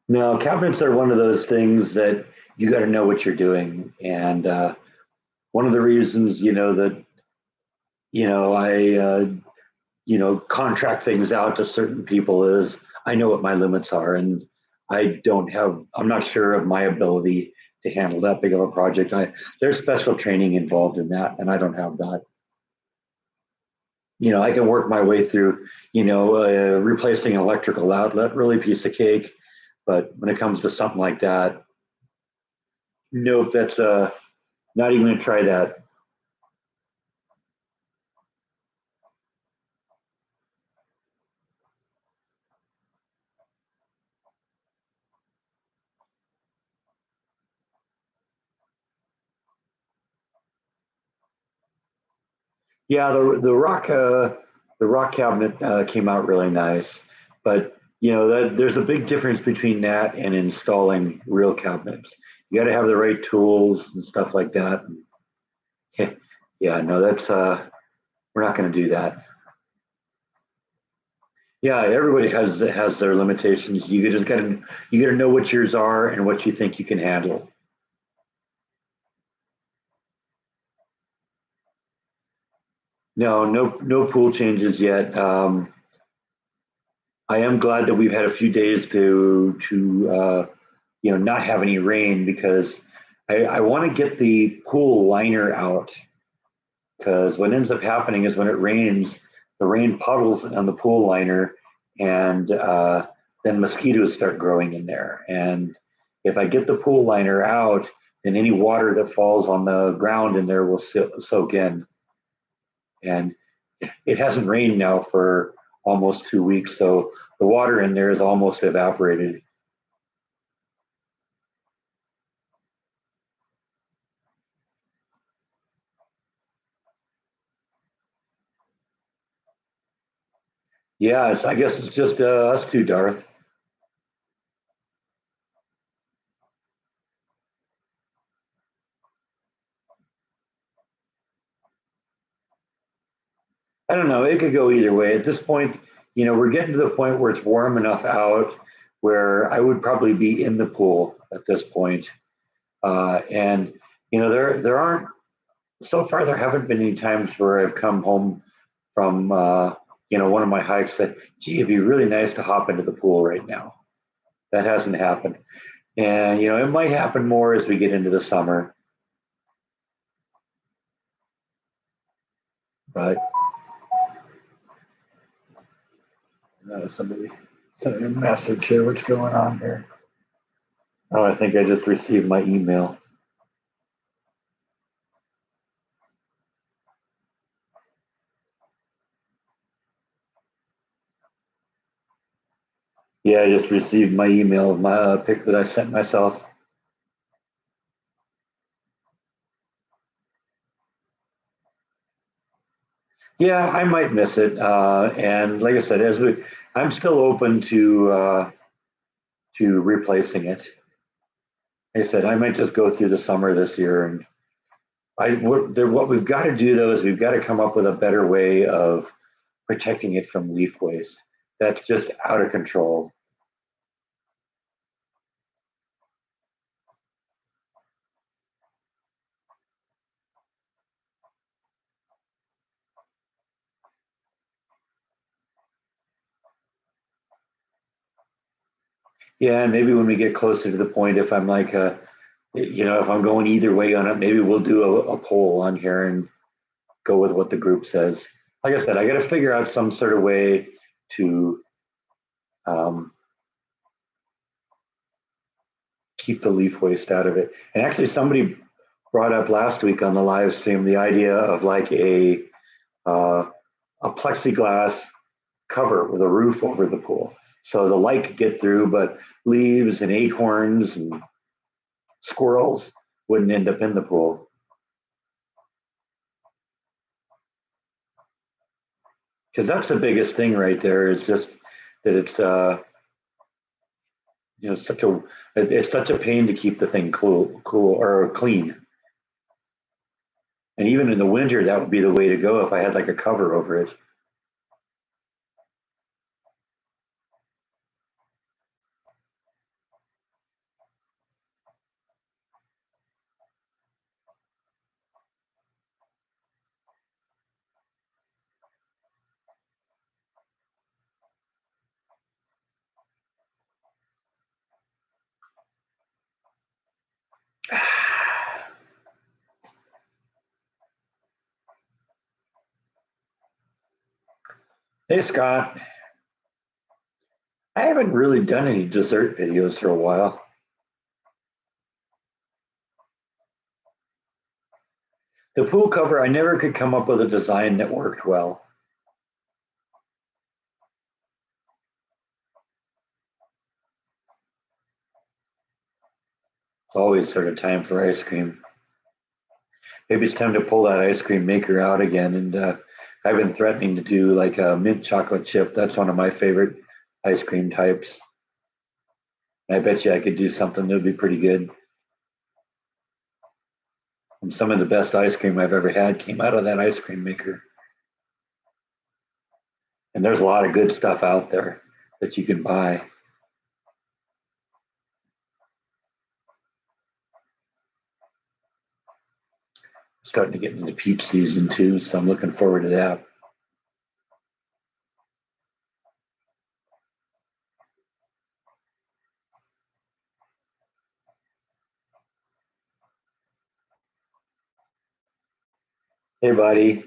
Speaker 1: No, cabinets are one of those things that you got to know what you're doing, and one of the reasons that I contract things out to certain people is I know what my limits are, and I'm not sure of my ability to handle that big of a project. There's special training involved in that, and I don't have that. I can work my way through, replacing an electrical outlet, really piece of cake. But when it comes to something like that, nope, that's not even going to try that. Yeah, the rock cabinet came out really nice, but there's a big difference between that and installing real cabinets. You got to have the right tools and stuff like that. Yeah, no, that's we're not going to do that. Yeah, everybody has their limitations. You got to know what yours are and what you think you can handle. No pool changes yet. I am glad that we've had a few days to not have any rain because I want to get the pool liner out because what ends up happening is when it rains, the rain puddles on the pool liner, and then mosquitoes start growing in there. And if I get the pool liner out, then any water that falls on the ground in there will soak in. And it hasn't rained now for almost 2 weeks, so the water in there is almost evaporated. Yeah, I guess it's just us two, Darth. I don't know. It could go either way. At this point, we're getting to the point where it's warm enough out where I would probably be in the pool at this point. And there aren't so far there haven't been any times where I've come home from one of my hikes that gee, it'd be really nice to hop into the pool right now. That hasn't happened, and it might happen more as we get into the summer. But somebody sent me a message here. What's going on here? Oh, I think I just received my email. Yeah, I just received my email of my pic that I sent myself. Yeah, I might miss it. And like I said, I'm still open to replacing it. Like I said, I might just go through the summer this year, and what we've got to do though is we've got to come up with a better way of protecting it from leaf waste. That's just out of control. Yeah, and maybe when we get closer to the point, if I'm like, if I'm going either way on it, maybe we'll do a poll on here and go with what the group says. Like I said, I got to figure out some sort of way to um, keep the leaf waste out of it. And actually, somebody brought up last week on the live stream the idea of like uh, a plexiglass cover with a roof over the pool, so the light could get through, but leaves and acorns and squirrels wouldn't end up in the pool. Because that's the biggest thing right there is just that it's such a it's such a pain to keep the thing cool or clean. And even in the winter, that would be the way to go if I had like a cover over it. Hey Scott, I haven't really done any dessert videos for a while. The pool cover, I never could come up with a design that worked well. It's always sort of time for ice cream. Maybe it's time to pull that ice cream maker out again. And I've been threatening to do like a mint chocolate chip. That's one of my favorite ice cream types. I bet you I could do something that would be pretty good. And some of the best ice cream I've ever had came out of that ice cream maker. And there's a lot of good stuff out there that you can buy. Starting to get into peach season too, so I'm looking forward to that. Hey, buddy,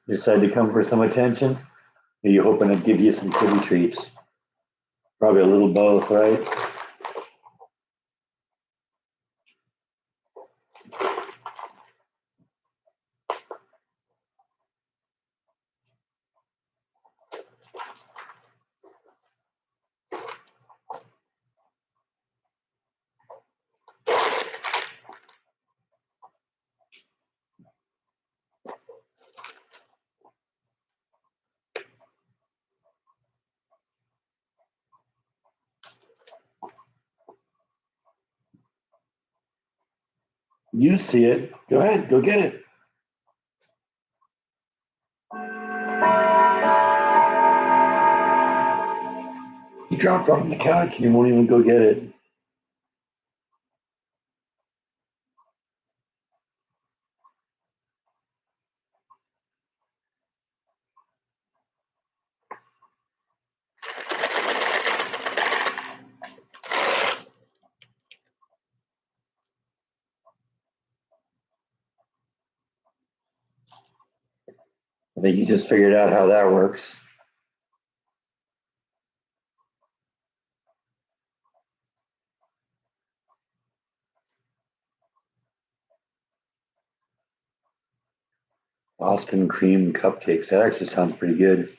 Speaker 1: you decided to come for some attention? Are you hoping to give you some kitty treats? Probably a little both, right? You see it. Go ahead, go get it. You dropped it on the couch and you won't even go get it. I think you just figured out how that works. Boston cream cupcakes. That actually sounds pretty good.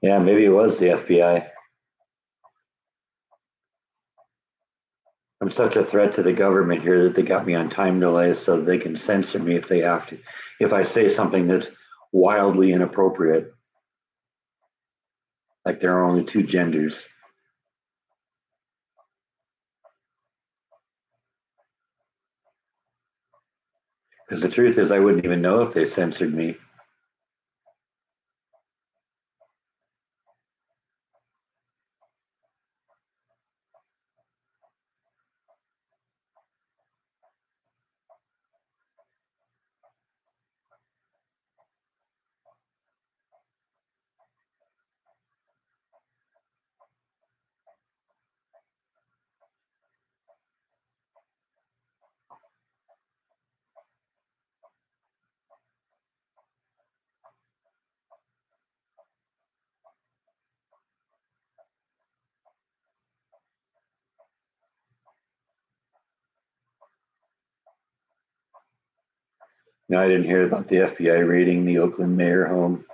Speaker 1: Yeah, maybe it was the FBI. I'm such a threat to the government here that they got me on time delays so they can censor me if they have to. If I say something that's wildly inappropriate, like there are only two genders. Because the truth is, I wouldn't even know if they censored me. No, I didn't hear about the FBI raiding the Oakland mayor home.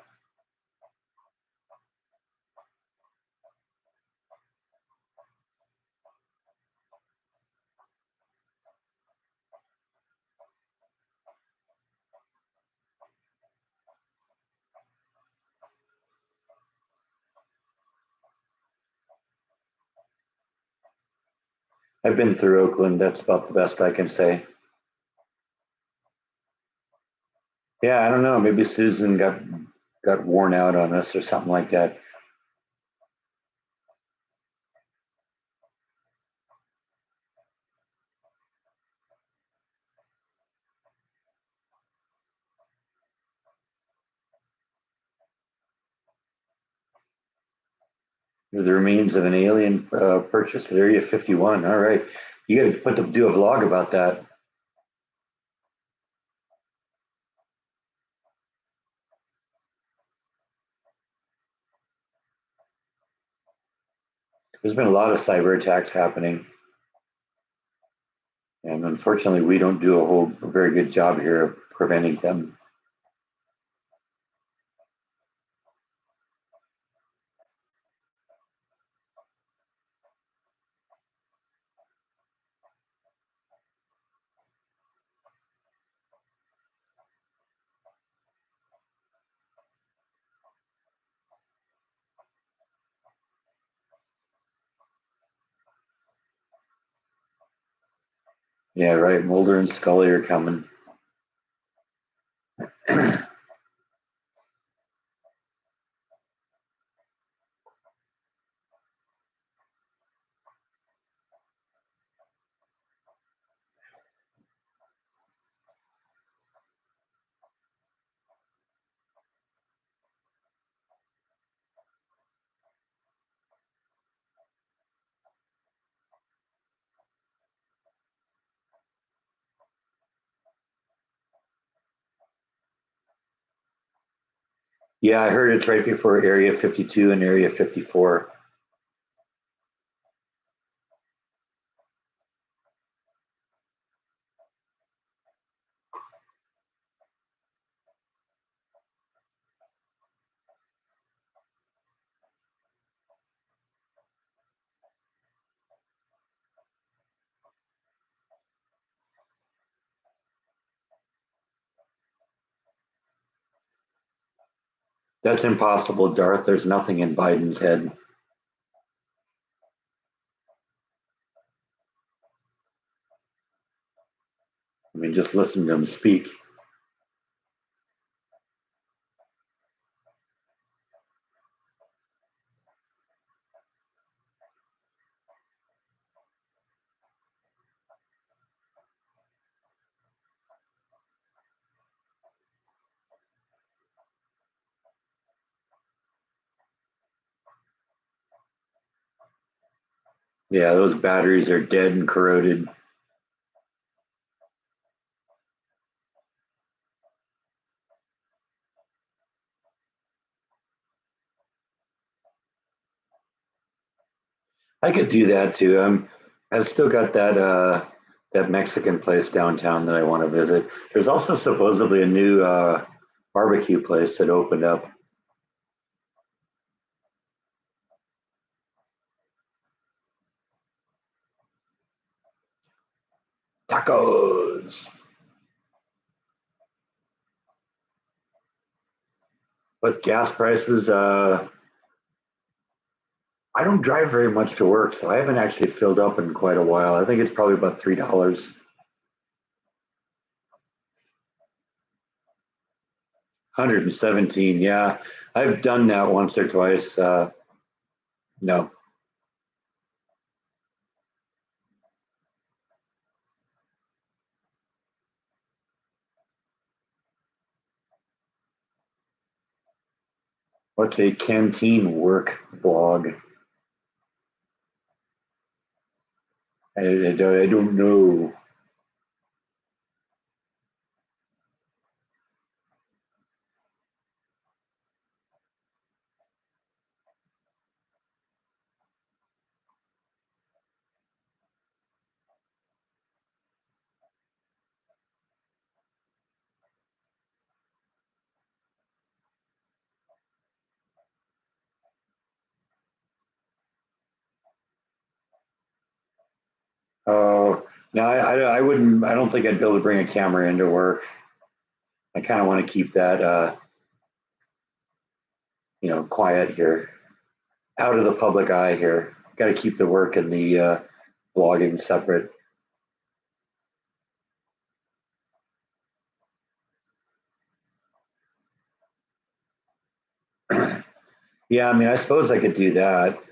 Speaker 1: I've been through Oakland. That's about the best I can say. Yeah, I don't know. Maybe Susan got worn out on us or something like that. The remains of an alien purchased at Area 51. All right, you got to do a vlog about that. There's been a lot of cyber attacks happening, and unfortunately, we don't do a very good job here of preventing them. Yeah, right. Mulder and Scully are coming. Yeah, I heard it's right before Area 52 and Area 54. That's impossible, Darth. There's nothing in Biden's head. I mean, just listen to him speak. Yeah, those batteries are dead and corroded. I could do that too. I've still got that Mexican place downtown that I want to visit. There's also supposedly a new barbecue place that opened up. tacos. With gas prices, I don't drive very much to work, so I haven't actually filled up in quite a while. I think it's probably about $3. 117, yeah. I've done that once or twice. No. What's a canteen work vlog? I don't know. Oh, no, I wouldn't. I don't think I'd be able to bring a camera into work. I kind of want to keep that, quiet here, out of the public eye here. Got to keep the work and the vlogging separate. Yeah, I mean, I suppose I could do that.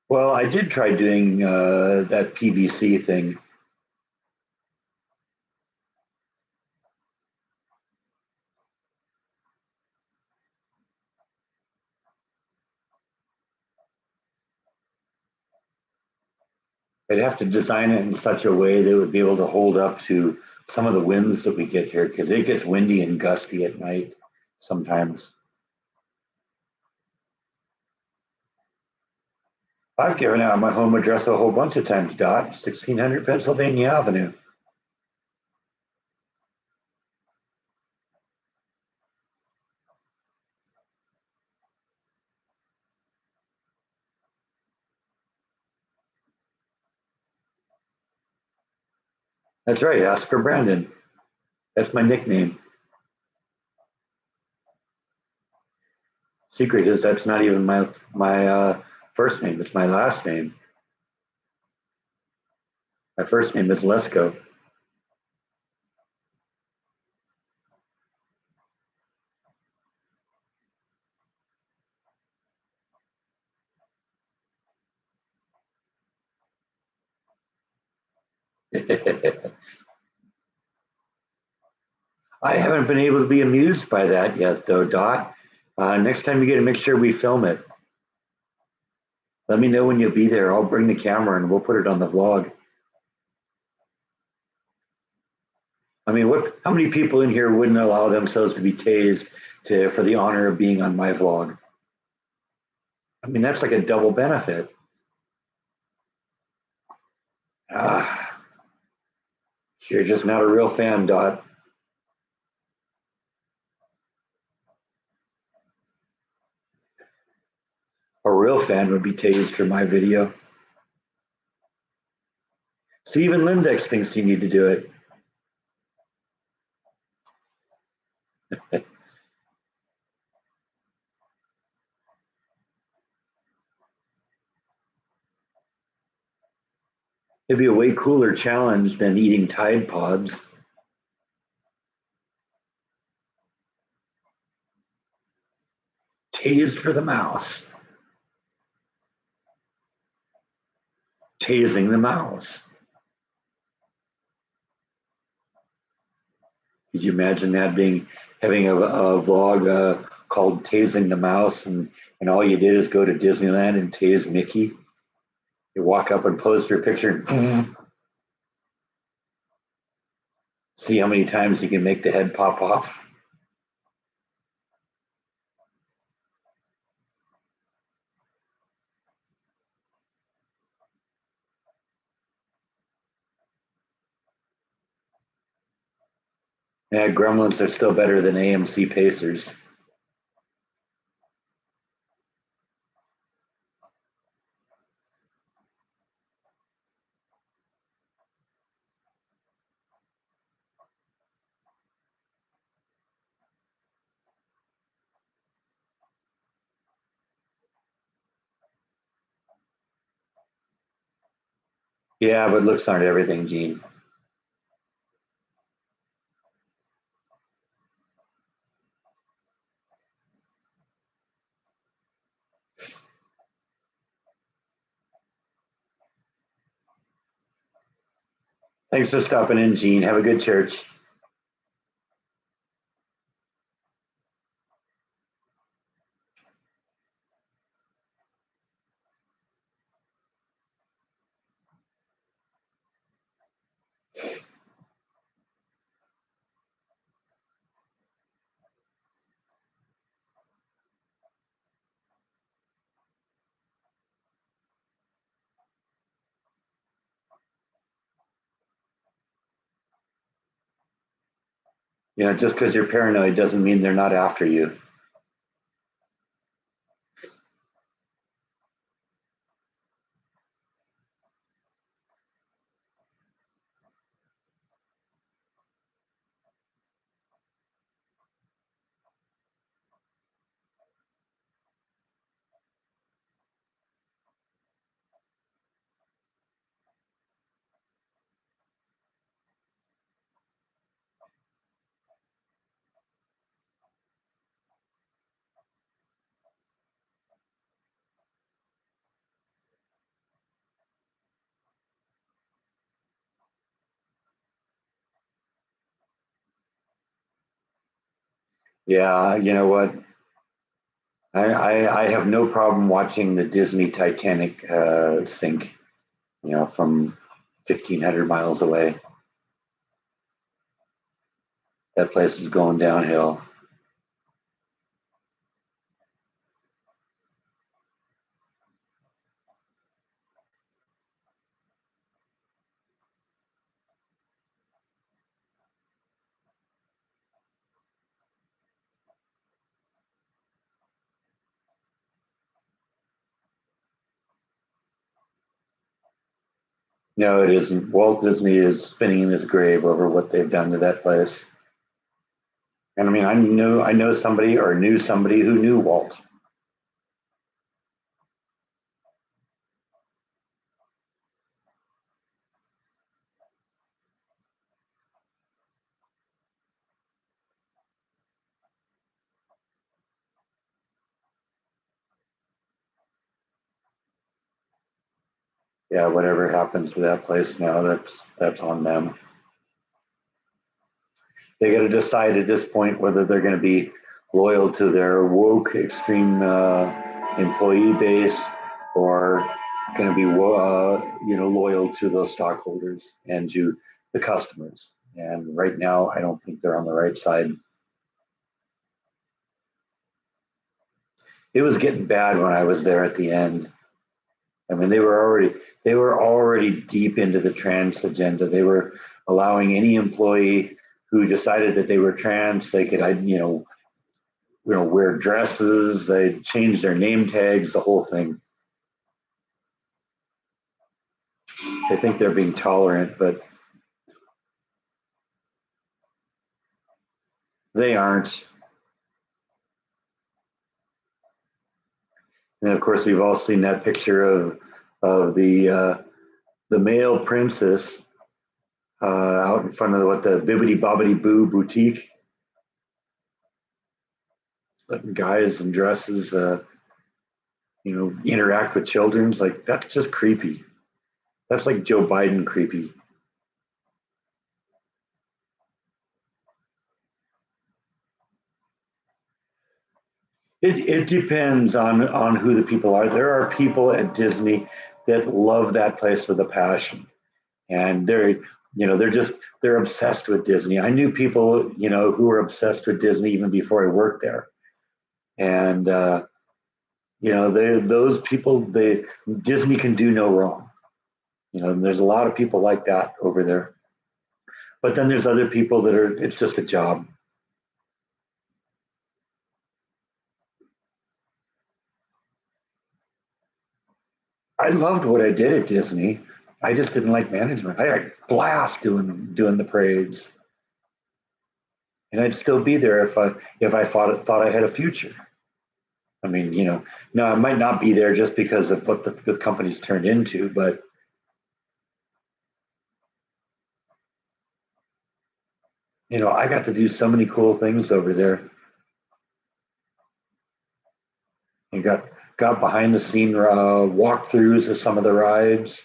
Speaker 1: Well, I did try doing that PVC thing. I'd have to design it in such a way that it would be able to hold up to some of the winds that we get here because it gets windy and gusty at night sometimes. I've given out my home address a whole bunch of times, Dot. 1600 Pennsylvania Avenue. That's right. Ask for Brandon. That's my nickname. Secret is that's not even my first name. It's my last name. My first name is Lesko. I haven't been able to be amused by that yet, though, Dot. Next time you get to make sure we film it. Let me know when you'll be there. I'll bring the camera and we'll put it on the vlog. I mean, how many people in here wouldn't allow themselves to be tased for the honor of being on my vlog? I mean, that's like a double benefit. Ah, you're just not a real fan, Dot. A real fan would be tased for my video. See, even Lindex thinks you need to do it. It'd be a way cooler challenge than eating Tide Pods. Tased for the mouse. Tasing the mouse. Could you imagine that having a vlog called "Tasing the Mouse" and all you did is go to Disneyland and tase Mickey? You walk up and pose for a picture and see how many times you can make the head pop off. Yeah, Gremlins are still better than AMC Pacers. Yeah, but looks aren't everything, Gene. Thanks for stopping in, Gene. Have a good church. Just because you're paranoid doesn't mean they're not after you. Yeah, you know what? I have no problem watching the Disney Titanic sink, from 1,500 miles away. That place is going downhill. No, it isn't. Walt Disney is spinning in his grave over what they've done to that place. And I mean, I know somebody or knew somebody who knew Walt. Yeah, whatever happens to that place now, that's on them. They got to decide at this point whether they're going to be loyal to their woke extreme employee base or going to be loyal to those stockholders and to the customers. And right now, I don't think they're on the right side. It was getting bad when I was there at the end. I mean, they were already deep into the trans agenda. They were allowing any employee who decided that they were trans, they could, wear dresses. They changed their name tags, the whole thing. They think they're being tolerant, but they aren't. And of course, we've all seen that picture of the male princess out in front of the Bibbidi Bobbidi Boo boutique, letting guys in dresses, interact with children. Like that's just creepy. That's like Joe Biden creepy. It depends on who the people are. There are people at Disney that love that place with a passion, and they're obsessed with Disney. I knew people who were obsessed with Disney even before I worked there, and they those people. They Disney can do no wrong. And there's a lot of people like that over there. But then there's other people that are, it's just a job. I loved what I did at Disney. I just didn't like management. I had a blast doing the parades, and I'd still be there if I thought I had a future. I mean, no, I might not be there just because of what the company's turned into, but I got to do so many cool things over there. And got behind the scene walkthroughs of some of the rides.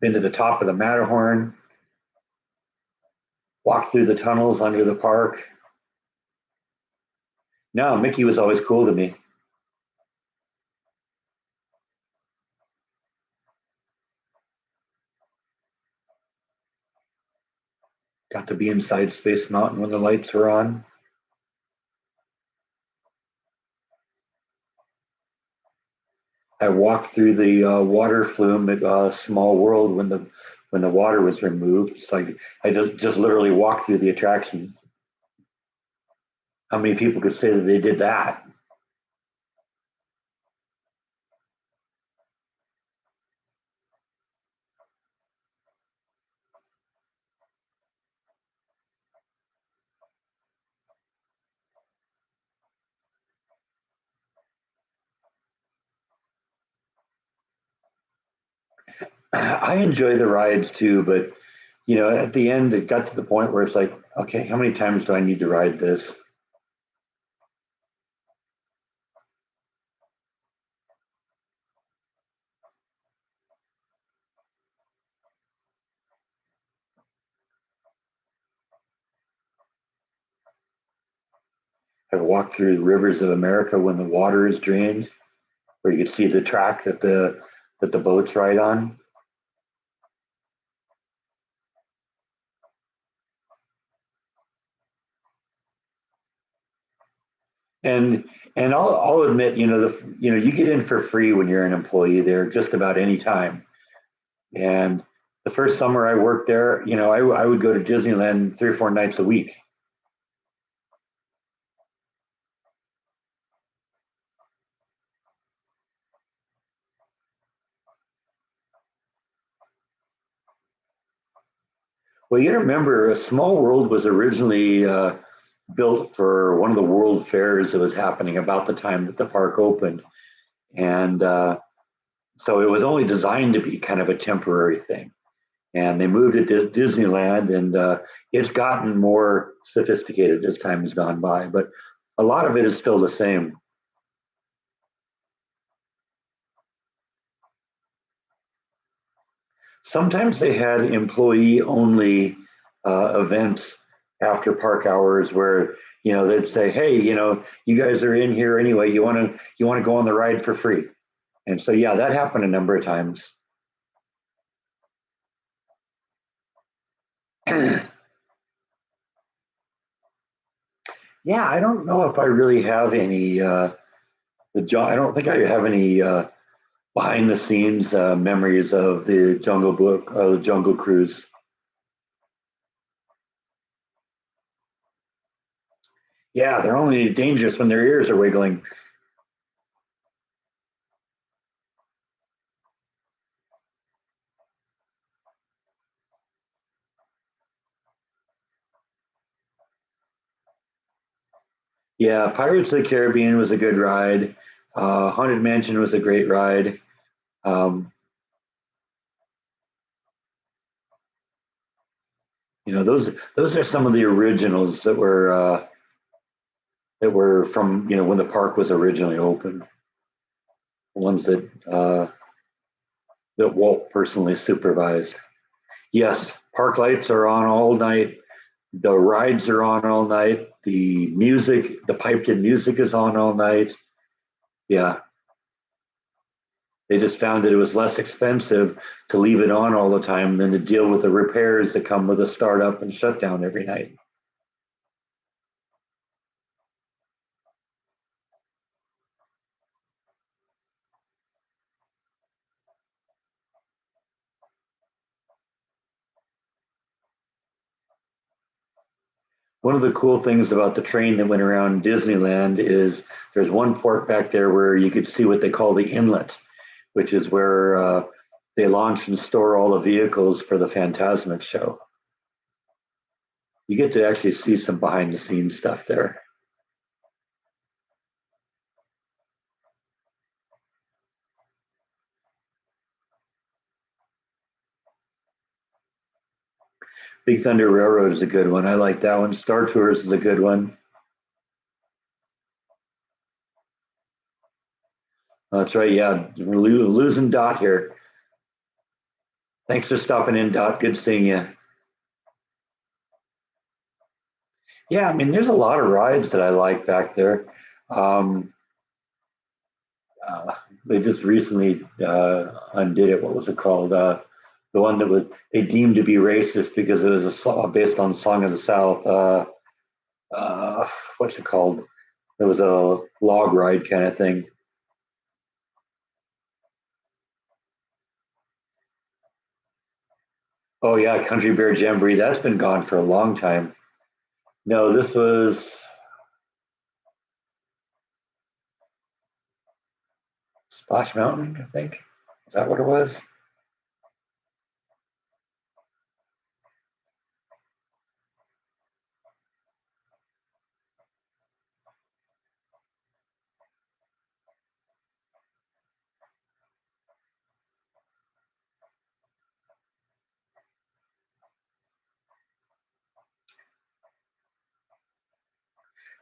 Speaker 1: Been to the top of the Matterhorn, walked through the tunnels under the park. No, Mickey was always cool to me. Got to be inside Space Mountain when the lights were on. I walked through the water flume at Small World when the water was removed. So I just literally walked through the attraction. How many people could say that they did that? I enjoy the rides too, but at the end, it got to the point where it's like, okay, how many times do I need to ride this? I've walked through the rivers of America when the water is drained, where you can see the track that the boats ride on. And I'll admit, you get in for free when you're an employee there, just about any time. And the first summer I worked there, I would go to Disneyland 3 or 4 nights a week. Well, you remember, Small World was originally built for one of the World Fairs that was happening about the time that the park opened, and so it was only designed to be kind of a temporary thing. And they moved it to Disneyland, and it's gotten more sophisticated as time has gone by, but a lot of it is still the same. Sometimes they had employee only events after park hours where they'd say, hey, you guys are in here anyway, you want to go on the ride for free. And so yeah, that happened a number of times. Yeah, I don't know if I really have any I don't think I have any behind the scenes memories of the Jungle Book, the Jungle Cruise. Yeah, they're only dangerous when their ears are wiggling. Yeah, Pirates of the Caribbean was a good ride. Haunted Mansion was a great ride. Um, those are some of the originals that were from when the park was originally open. The ones that Walt personally supervised. Yes, park lights are on all night. The rides are on all night. The music, the piped in music is on all night. Yeah, they just found that it was less expensive to leave it on all the time than to deal with the repairs that come with a startup and shutdown every night. One of the cool things about the train that went around Disneyland is there's one port back there where you could see what they call the inlet, which is where they launch and store all the vehicles for the Fantasmic show. You get to actually see some behind the scenes stuff there. Big Thunder Railroad is a good one. I like that one. Star Tours is a good one. That's right. Yeah, we're losing Dot here. Thanks for stopping in, Dot. Good seeing you. Yeah, I mean, there's a lot of rides that I like back there. Um, uh, they just recently undid it. What was it called? The one that was they deemed to be racist because it was a song based on Song of the South. What's it called? It was a log ride kind of thing. Oh yeah, Country Bear Jamboree. That's been gone for a long time. No, this was Splash Mountain, I think. Is that what it was?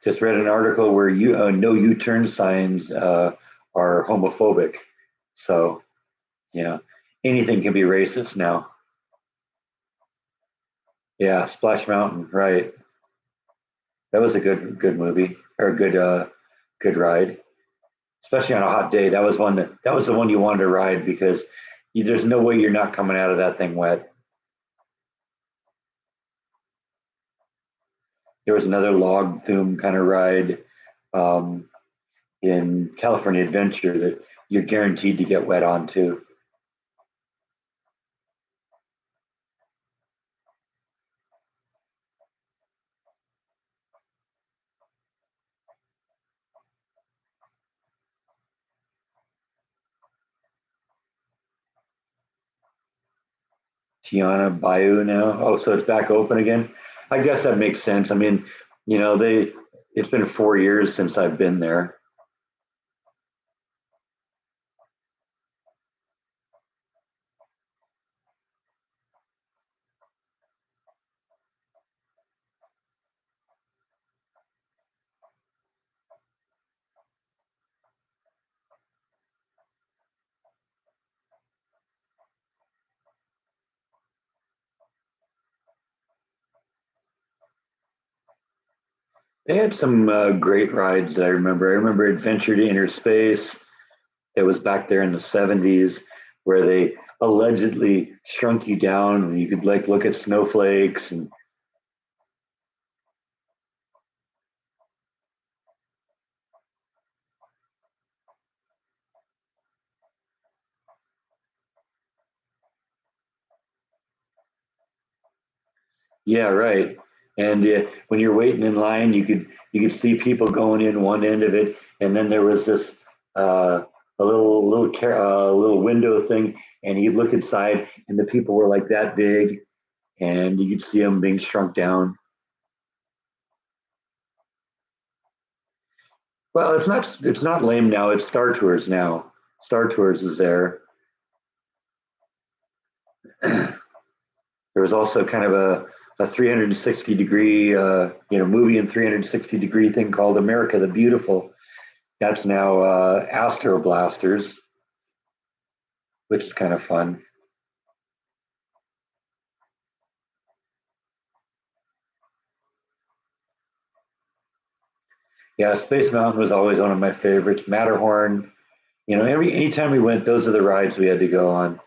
Speaker 1: Just read an article where you no U-turn signs are homophobic. So yeah, anything can be racist now. Yeah, Splash Mountain, right? That was a good movie or a good ride, especially on a hot day. That was the one you wanted to ride because there's no way you're not coming out of that thing wet. There was another log flume kind of ride um, in California Adventure that you're guaranteed to get wet on too. Tiana Bayou now. Oh, so it's back open again. I guess that makes sense. I mean, they it's been 4 years since I've been there. They had some great rides that I remember. I remember Adventure to Inner Space. It was back there in the 70s where they allegedly shrunk you down and you could like look at snowflakes and yeah, right. And when you're waiting in line, you could see people going in one end of it, and then there was this a little window thing, and you'd look inside, and the people were like that big, and you could see them being shrunk down. Well, it's not lame now. It's Star Tours now. Star Tours is there. There was also kind of a 360 degree movie in 360-degree thing called America the Beautiful. That's now Astro Blasters, which is kind of fun. Yeah, Space Mountain was always one of my favorites. Matterhorn, anytime we went, those are the rides we had to go on.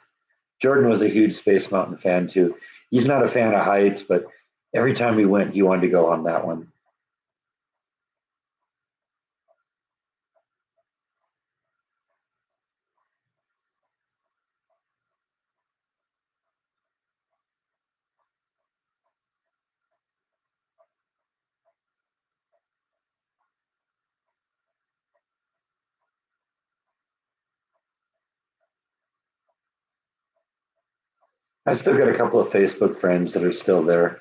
Speaker 1: Jordan was a huge Space Mountain fan too. He's not a fan of heights, but every time we went, he wanted to go on that one. I still got a couple of Facebook friends that are still there.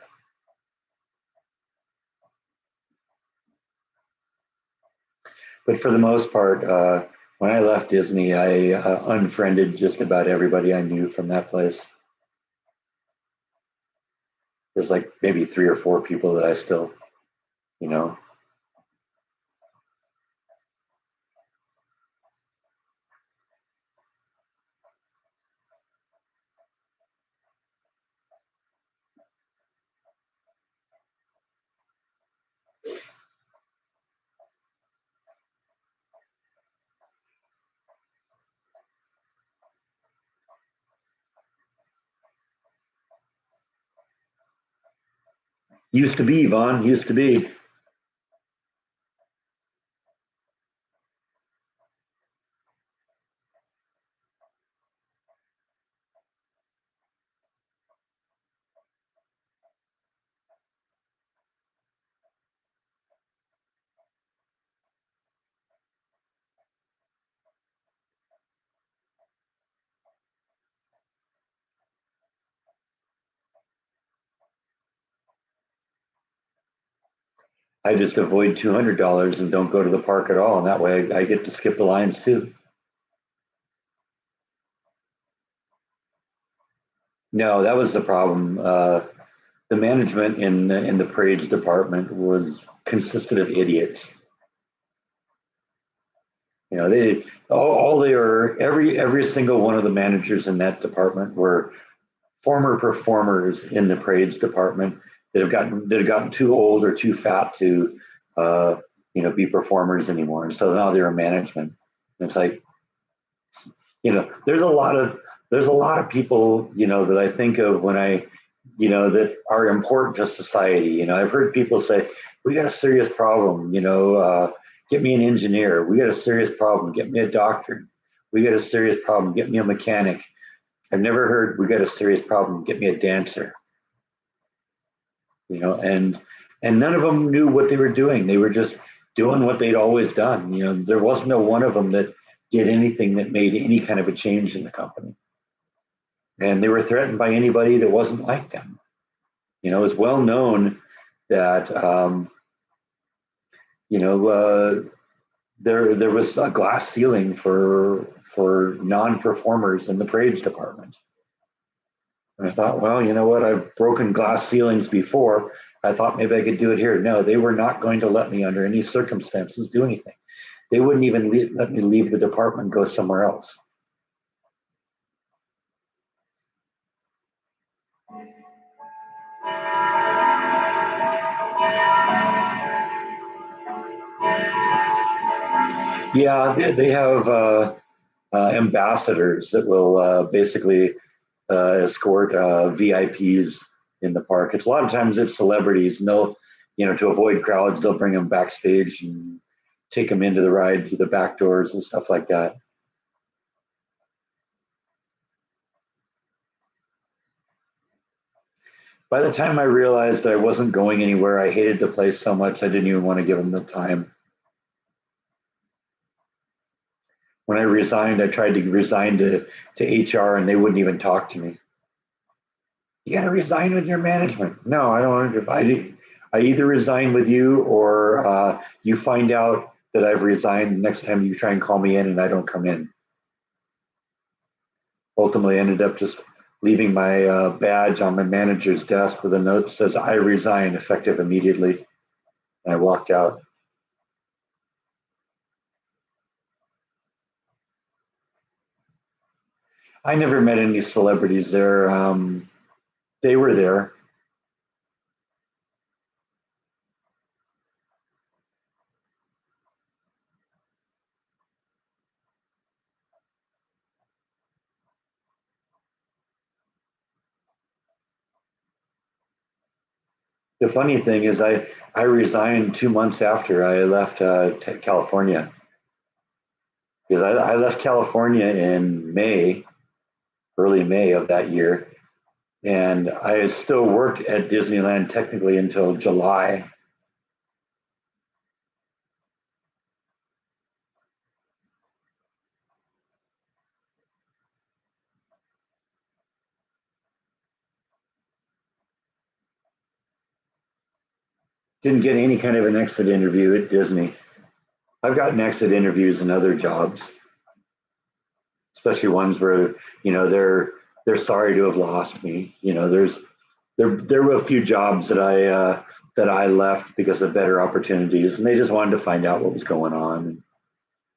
Speaker 1: But for the most part, when I left Disney, I unfriended just about everybody I knew from that place. There's like maybe three or four people that I still, you know, used to be, Vaughn, used to be. I just avoid $200 and don't go to the park at all. And that way I get to skip the lines too. No, that was the problem. The management in the parades department was consisted of idiots. You know, they all they are every single one of the managers in that department were former performers in the parades department that have gotten too old or too fat to uh, be performers anymore. And so now they're in management. And it's like, there's a lot of people, that I think of when that are important to society. I've heard people say, we got a serious problem, get me an engineer. We got a serious problem, get me a doctor. We got a serious problem, get me a mechanic. I've never heard we got a serious problem, get me a dancer. And none of them knew what they were doing. They were just doing what they'd always done. There wasn't no one of them that did anything that made any kind of a change in the company. And they were threatened by anybody that wasn't like them. It's well known that you know there was a glass ceiling for non-performers in the parades department. And I thought, well, you know what? I've broken glass ceilings before. I thought maybe I could do it here. No, they were not going to let me, under any circumstances, do anything. They wouldn't even let me leave the department and go somewhere else. Yeah, they have ambassadors that will basically escort VIPs in the park. It's a lot of times it's celebrities, and they'll, to avoid crowds, they'll bring them backstage and take them into the ride through the back doors and stuff like that. By the time I realized I wasn't going anywhere, I hated the place so much I didn't even want to give them the time. When I resigned, I tried to resign to HR, and they wouldn't even talk to me. You got to resign with your management. No, I don't want to. I either resign with you, or you find out that I've resigned next time you try and call me in and I don't come in. Ultimately, I ended up just leaving my badge on my manager's desk with a note that says, I resign effective immediately. And I walked out. I never met any celebrities there. They were there. The funny thing is, I resigned 2 months after I left California, because I left California in May, early May of that year, and I still worked at Disneyland technically until July. Didn't get any kind of an exit interview at Disney. I've gotten exit interviews in other jobs, especially ones where they're sorry to have lost me. There were a few jobs that I left because of better opportunities, and they just wanted to find out what was going on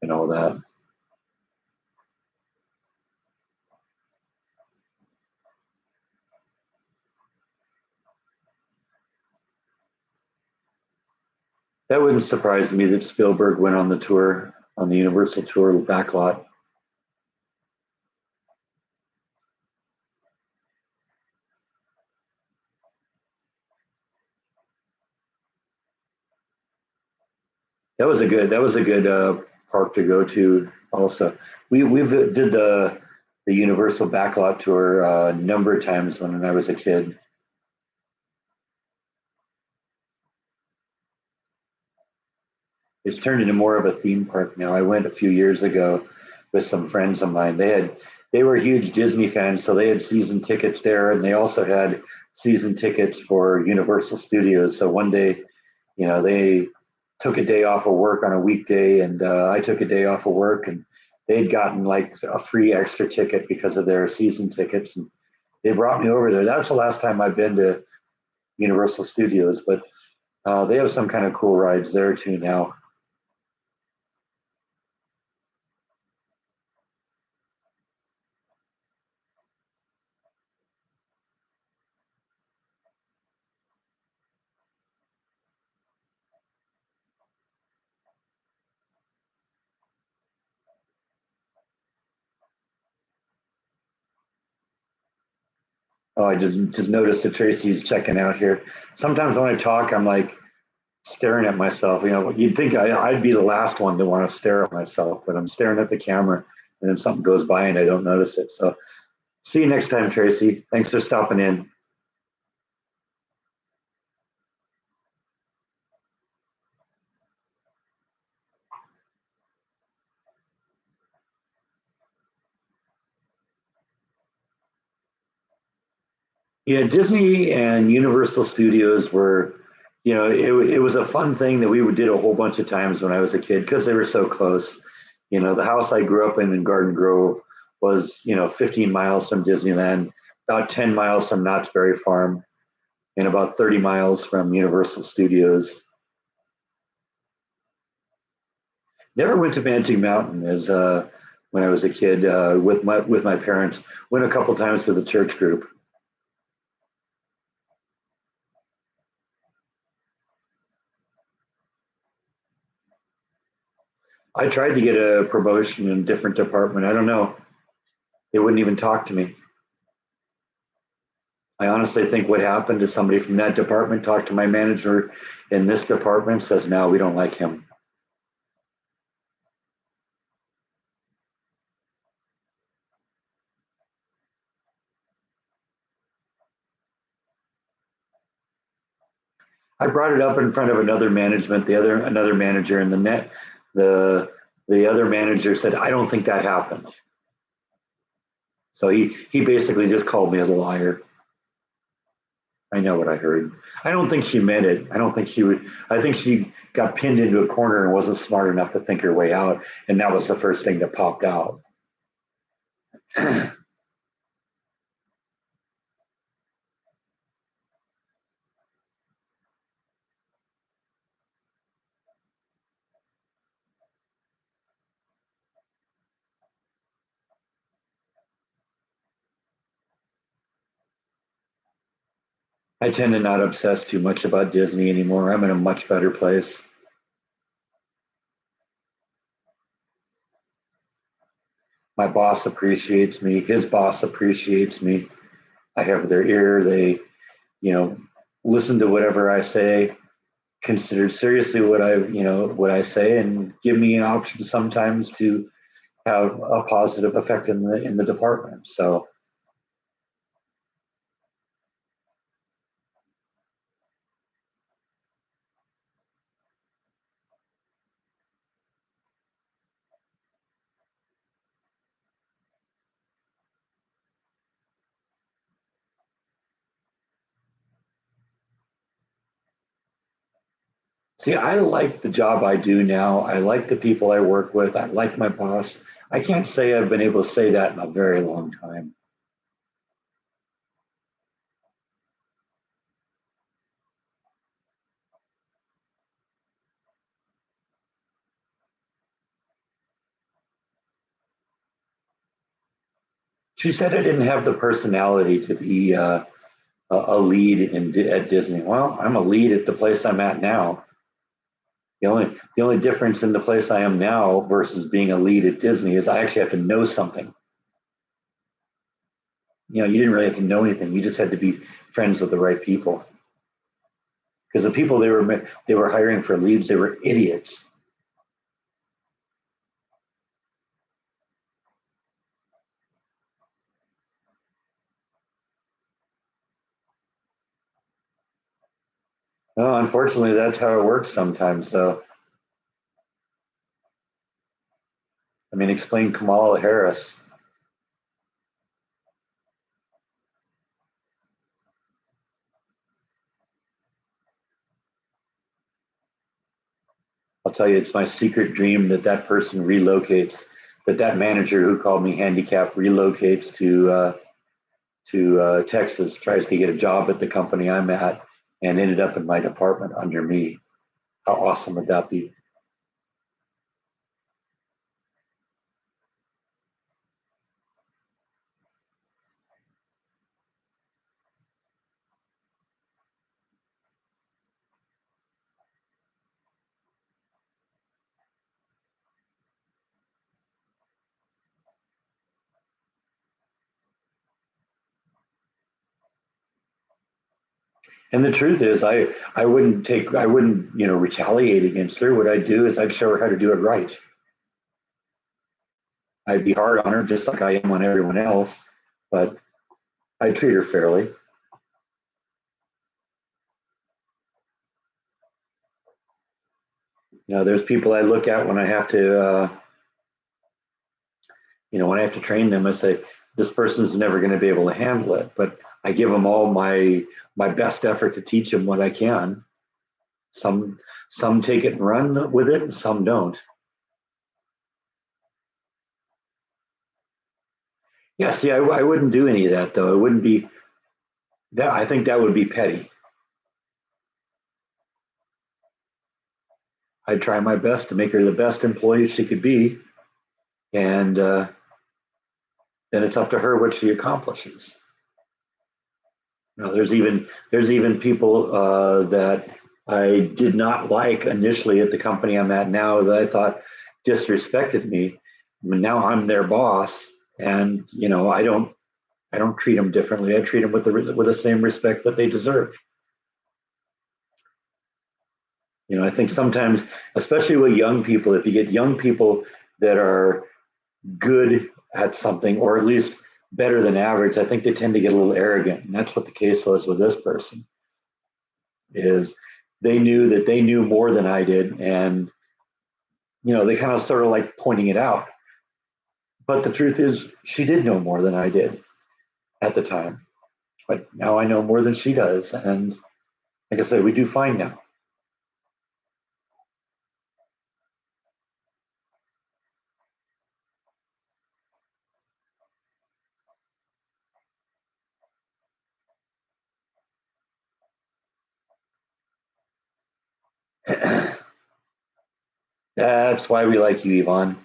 Speaker 1: and all that. That wouldn't surprise me that Spielberg went on the tour, on the Universal tour backlot. That was a good park to go to. Also, we've did the Universal backlot tour a number of times when I was a kid. It's turned into more of a theme park now. I went a few years ago with some friends of mine. They were huge Disney fans, so they had season tickets there, and they also had season tickets for Universal Studios. So one day, they took a day off of work on a weekday, and I took a day off of work, and they'd gotten like a free extra ticket because of their season tickets, and they brought me over there. That's the last time I've been to Universal Studios, but they have some kind of cool rides there too now. Oh, I just noticed that Tracy's checking out here. Sometimes when I talk, I'm like staring at myself. You'd think I'd be the last one to want to stare at myself, but I'm staring at the camera, and then something goes by and I don't notice it. So, see you next time, Tracy. Thanks for stopping in. Yeah, Disney and Universal Studios were, it was a fun thing that we did a whole bunch of times when I was a kid because they were so close. The house I grew up in Garden Grove was, 15 miles from Disneyland, about 10 miles from Knott's Berry Farm, and about 30 miles from Universal Studios. Never went to Magic Mountain as when I was a kid with my parents. Went a couple times with the church group. I tried to get a promotion in a different department. I don't know. They wouldn't even talk to me. I honestly think what happened to somebody from that department talked to my manager in this department, says, no, we don't like him. I brought it up in front of another management, another manager, and the the other manager said, I don't think that happened. So he basically just called me as a liar. I know what I heard. I don't think she meant it. I don't think she would. I think she got pinned into a corner and wasn't smart enough to think her way out. And that was the first thing that popped out. I tend to not obsess too much about Disney anymore. I'm in a much better place. My boss appreciates me. His boss appreciates me. I have their ear. They, you know, listen to whatever I say, consider seriously what I say, and give me an option sometimes to have a positive effect in the department. So See, I like the job I do now. I like the people I work with. I like my boss. I can't say I've been able to say that in a very long time. She said I didn't have the personality to be a lead at Disney. Well, I'm a lead at the place I'm at now. The only difference in the place I am now versus being a lead at Disney is I actually have to know something. You didn't really have to know anything. You just had to be friends with the right people. Because the people they were hiring for leads, they were idiots. Well, unfortunately, that's how it works sometimes. So, I mean, explain Kamala Harris. I'll tell you, it's my secret dream that that person relocates, that manager who called me handicapped relocates to Texas, tries to get a job at the company I'm at, and ended up in my department under me. How awesome would that be? And the truth is, I wouldn't retaliate against her. What I'd do is I'd show her how to do it right. I'd be hard on her just like I am on everyone else, but I'd treat her fairly. There's people I look at when I have to train them. I say this person's never going to be able to handle it, but I give them all my best effort to teach them what I can. Some take it and run with it, and some don't. Yeah, see, I wouldn't do any of that though. It wouldn't be that. I think that would be petty. I'd try my best to make her the best employee she could be, and then it's up to her what she accomplishes. There's even people that I did not like initially at the company I'm at now that I thought disrespected me. I mean, now I'm their boss, and I don't treat them differently. I treat them with the same respect that they deserve. I think sometimes, especially with young people, if you get young people that are good at something, or at least better than average, I think they tend to get a little arrogant, and that's what the case was with this person. Is they knew that they knew more than I did, and they kind of sort of like pointing it out. But the truth is, she did know more than I did at the time. But now I know more than she does, and like I said, we do fine now. That's why we like you, Yvonne.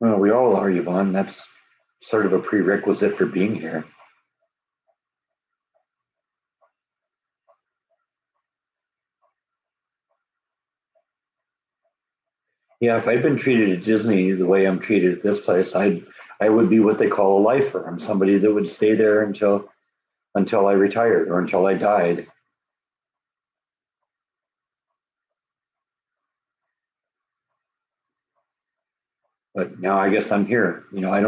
Speaker 1: Well, we all are, Yvonne. That's sort of a prerequisite for being here. Yeah, if I'd been treated at Disney the way I'm treated at this place, I would be what they call a lifer. I'm somebody that would stay there until I retired or until I died. But now I guess I'm here. I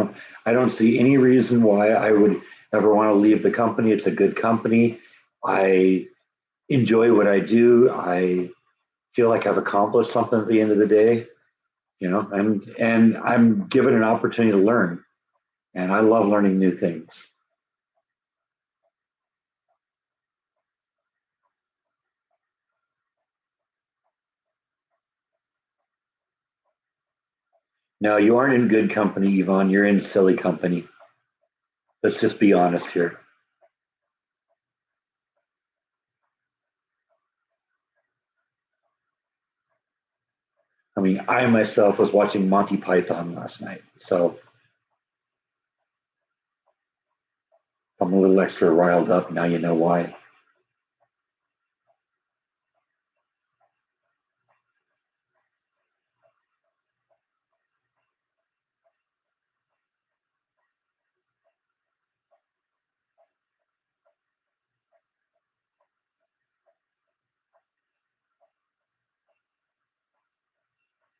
Speaker 1: don't see any reason why I would ever want to leave the company. It's a good company. I enjoy what I do. I feel like I've accomplished something at the end of the day, and I'm given an opportunity to learn, and I love learning new things. Now, you aren't in good company, Yvonne. You're in silly company. Let's just be honest here. I mean, I myself was watching Monty Python last night, so I'm a little extra riled up now. You know why?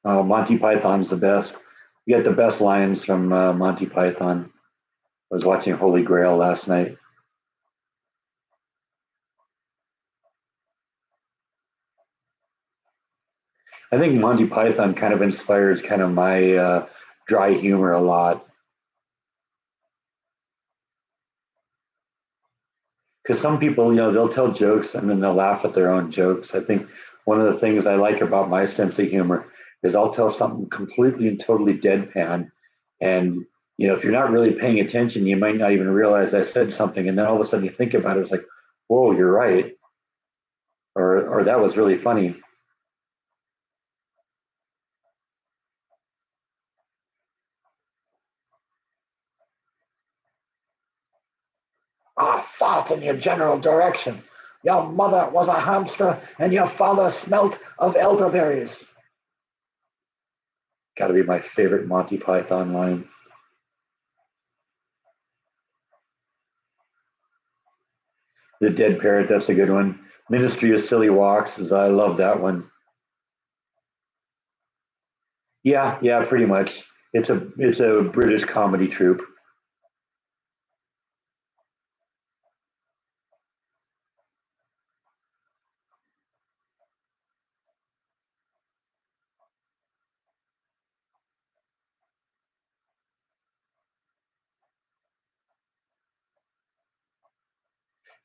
Speaker 1: Monty Python's the best. You get the best lines from Monty Python. I was watching Holy Grail last night. I think Monty Python kind of inspires kind of my dry humor a lot, because some people, they'll tell jokes and then they'll laugh at their own jokes. I think one of the things I like about my sense of humor is I'll tell something completely and totally deadpan, and if you're not really paying attention, you might not even realize I said something, and then all of a sudden you think about it, it's like, whoa, you're right, or that was really funny. I fought in your general direction. Your mother was a hamster, and your father smelt of elderberries. Got to be my favorite Monty Python line. The Dead Parrot, that's a good one. Ministry of Silly Walks, is I love that one. Yeah, yeah, pretty much. It's a British comedy troupe.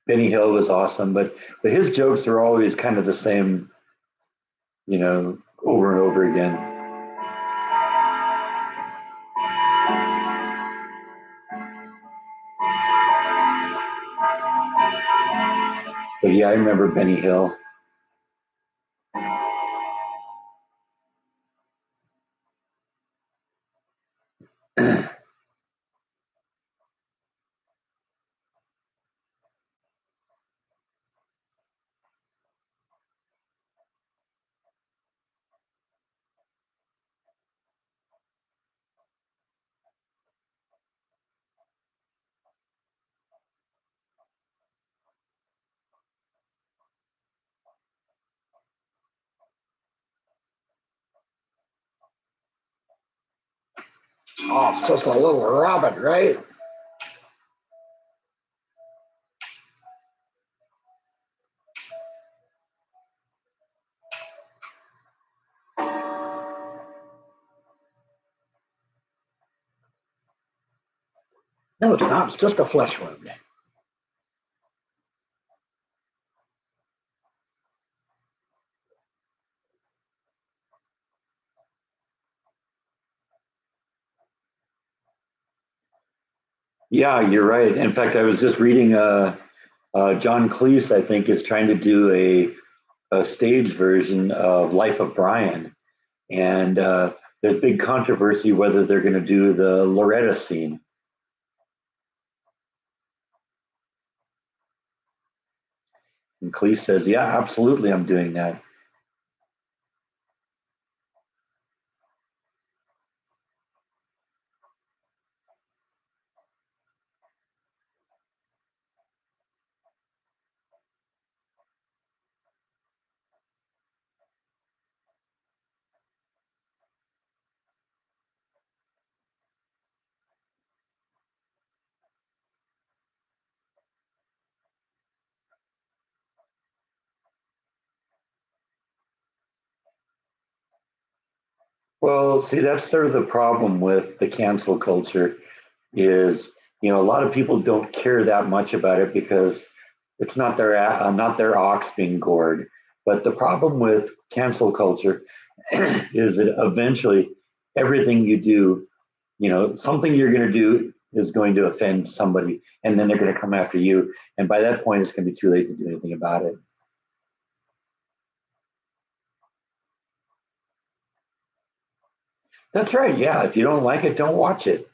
Speaker 1: Benny Hill was awesome, but his jokes are always kind of the same, over and over again. But yeah, I remember Benny Hill. Oh, it's just a little rabbit, right? No, it's not. It's just a flesh wound. Yeah, you're right. In fact, I was just reading John Cleese, I think, is trying to do a stage version of Life of Brian. And there's big controversy whether they're going to do the Loretta scene. And Cleese says, yeah, absolutely, I'm doing that. Well, see, that's sort of the problem with the cancel culture is, a lot of people don't care that much about it because it's not their ox being gored. But the problem with cancel culture is that eventually everything you do, something you're going to do is going to offend somebody, and then they're going to come after you. And by that point, it's going to be too late to do anything about it. That's right. Yeah. If you don't like it, don't watch it.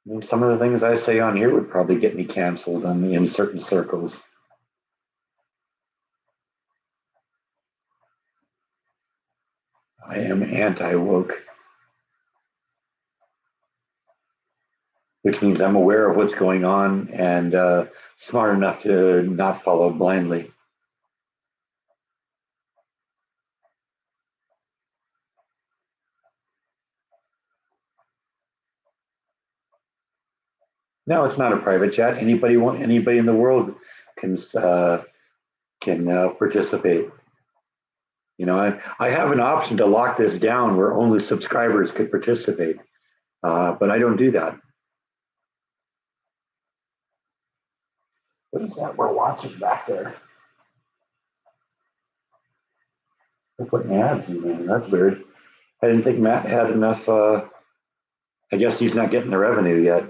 Speaker 1: And some of the things I say on here would probably get me canceled in certain circles. I am anti woke, which means I'm aware of what's going on and smart enough to not follow blindly. No, it's not a private chat. Anybody in the world can participate. I have an option to lock this down where only subscribers could participate, but I don't do that. What is that we're watching back there? They're putting ads in there. That's weird. I didn't think Matt had enough. I guess he's not getting the revenue yet.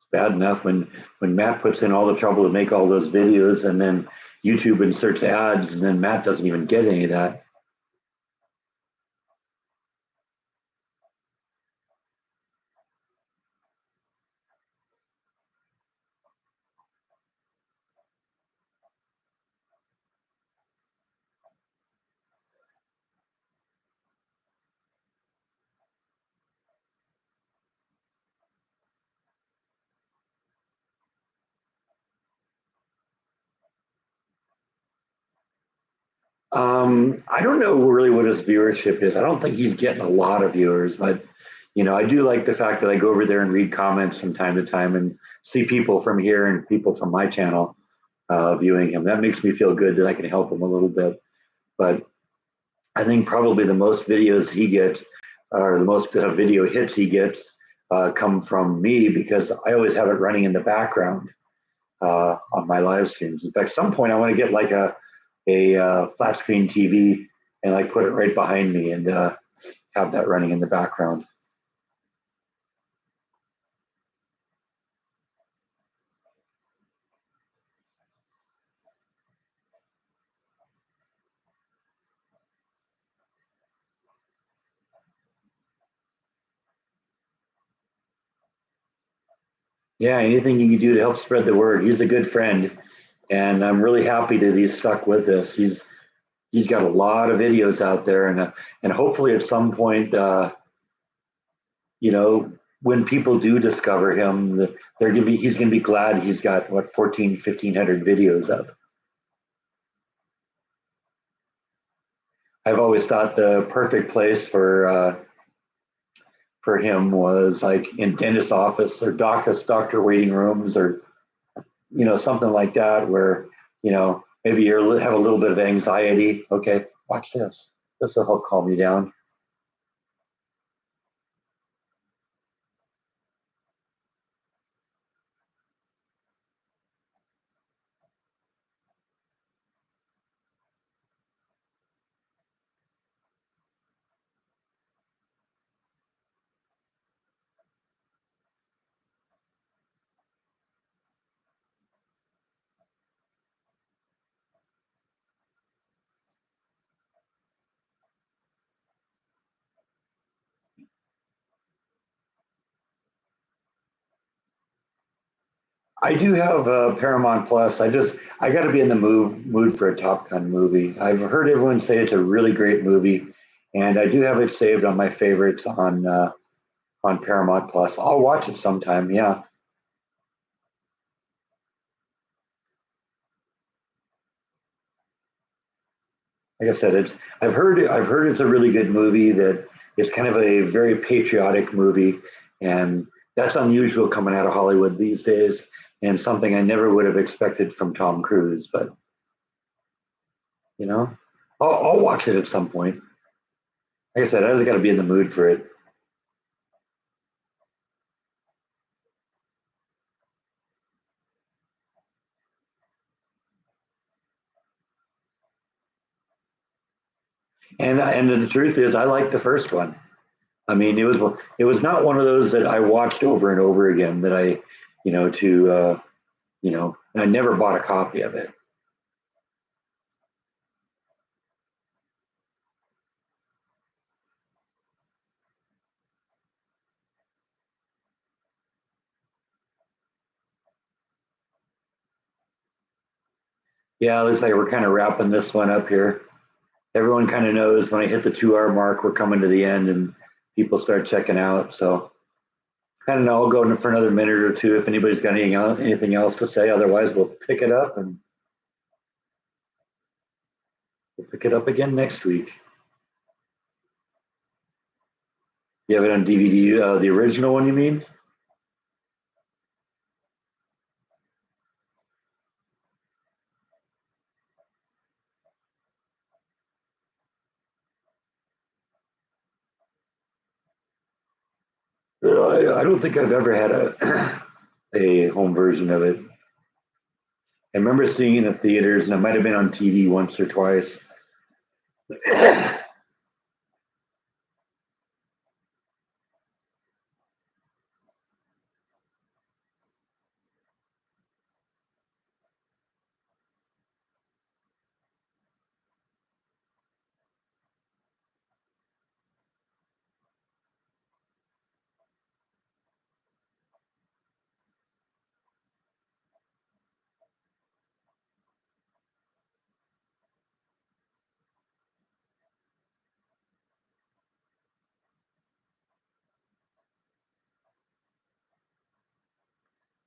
Speaker 1: It's bad enough when Matt puts in all the trouble to make all those videos, and then YouTube inserts ads, and then Matt doesn't even get any of that. I don't know really what his viewership is. I don't think he's getting a lot of viewers, but I do like the fact that I go over there and read comments from time to time and see people from here and people from my channel viewing him. That makes me feel good that I can help him a little bit. But I think probably the most videos he gets, or the most video hits he gets, come from me because I always have it running in the background on my live streams. In fact, some point I want to get like a flat screen TV and like put it right behind me and have that running in the background. Yeah, anything you can do to help spread the word. He's a good friend, and I'm really happy that he's stuck with us. He's got a lot of videos out there, and hopefully at some point, you know, when people do discover him, he's gonna be glad he's got what 14, 1,500 videos up. I've always thought the perfect place for him was like in dentist office or doctor waiting rooms or something like that where maybe you have a little bit of anxiety. Okay, watch this. This will help calm you down. I do have Paramount Plus. I got to be in the mood for a Top Gun movie. I've heard everyone say it's a really great movie, and I do have it saved on my favorites on Paramount Plus. I'll watch it sometime. Yeah, like I said, it's I've heard it's a really good movie that is kind of a very patriotic movie, and that's unusual coming out of Hollywood these days, and something I never would have expected from Tom Cruise. But you know, I'll watch it at some point. Like I said, I just got to be in the mood for it. And the truth is, I like the first one. I mean, it was not one of those that I watched over and over again. That I, to and I never bought a copy of it. Yeah, it looks like we're kind of wrapping this one up here. Everyone kind of knows when I hit the 2 hour mark, we're coming to the end, and people start checking out. So I don't know. I'll go in for another minute or two if anybody's got anything else to say. Otherwise, we'll pick it up and we'll pick it up again next week. You have it on DVD, the original one, you mean? I don't think I've ever had a home version of it. I remember seeing it in the theaters, and it might have been on TV once or twice.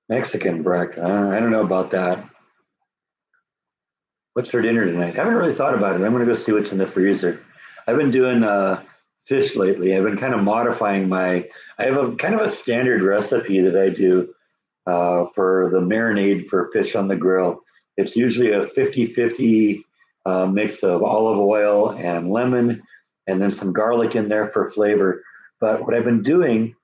Speaker 1: Mexican, Breck. I don't know about that. What's for dinner tonight? I haven't really thought about it. I'm going to go see what's in the freezer. I've been doing fish lately. I've been kind of modifying my. I have a kind of a standard recipe that I do for the marinade for fish on the grill. It's usually a 50-50 mix of olive oil and lemon, and then some garlic in there for flavor. But what I've been doing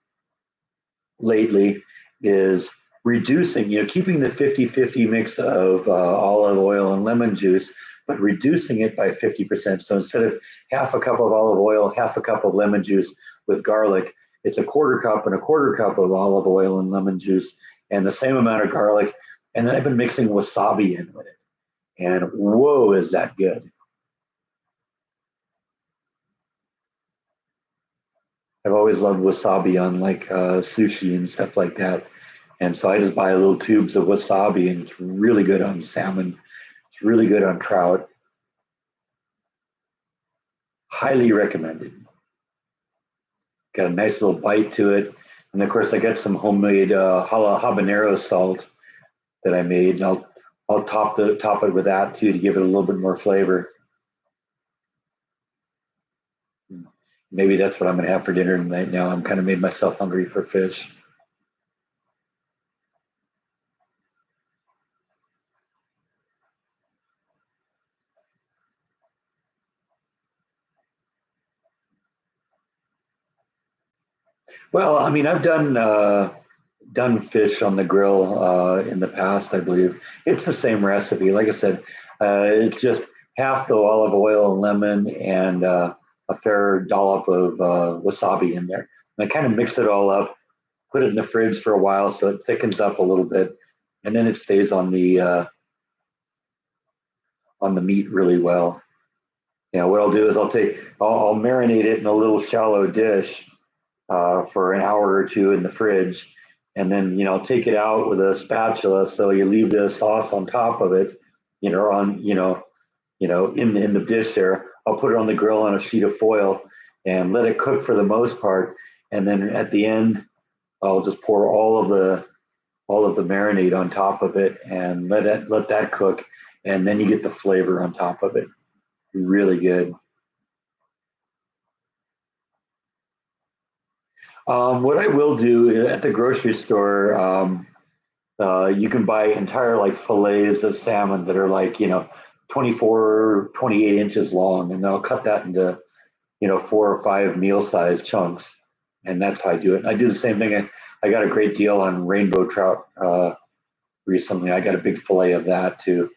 Speaker 1: lately is reducing, keeping the 50-50 mix of olive oil and lemon juice, but reducing it by 50%. So instead of half a cup of olive oil, half a cup of lemon juice with garlic, it's a quarter cup and a quarter cup of olive oil and lemon juice and the same amount of garlic. And then I've been mixing wasabi in with it. And whoa, is that good. I've always loved wasabi on like sushi and stuff like that. And so I just buy little tubes of wasabi, and it's really good on salmon. It's really good on trout. Highly recommended. Got a nice little bite to it. And of course, I got some homemade habanero salt that I made, and I'll top it with that too to give it a little bit more flavor. Maybe that's what I'm going to have for dinner tonight. Now I'm kind of made myself hungry for fish. Well, I mean, I've done fish on the grill in the past. I believe it's the same recipe. Like I said, it's just half the olive oil and lemon and a fair dollop of wasabi in there. And I kind of mix it all up, put it in the fridge for a while so it thickens up a little bit, and then it stays on the meat really well. What I'll do is I'll marinate it in a little shallow dish for an hour or two in the fridge, and then take it out with a spatula. So you leave the sauce on top of it, on in the dish there. I'll put it on the grill on a sheet of foil, and let it cook for the most part. And then at the end, I'll just pour all of the marinade on top of it and let that cook, and then you get the flavor on top of it. Really good. What I will do at the grocery store, you can buy entire like fillets of salmon that are like 24, 28 inches long, and I'll cut that into 4 or 5 meal sized chunks, and that's how I do it. And I do the same thing. I got a great deal on rainbow trout recently. I got a big fillet of that too.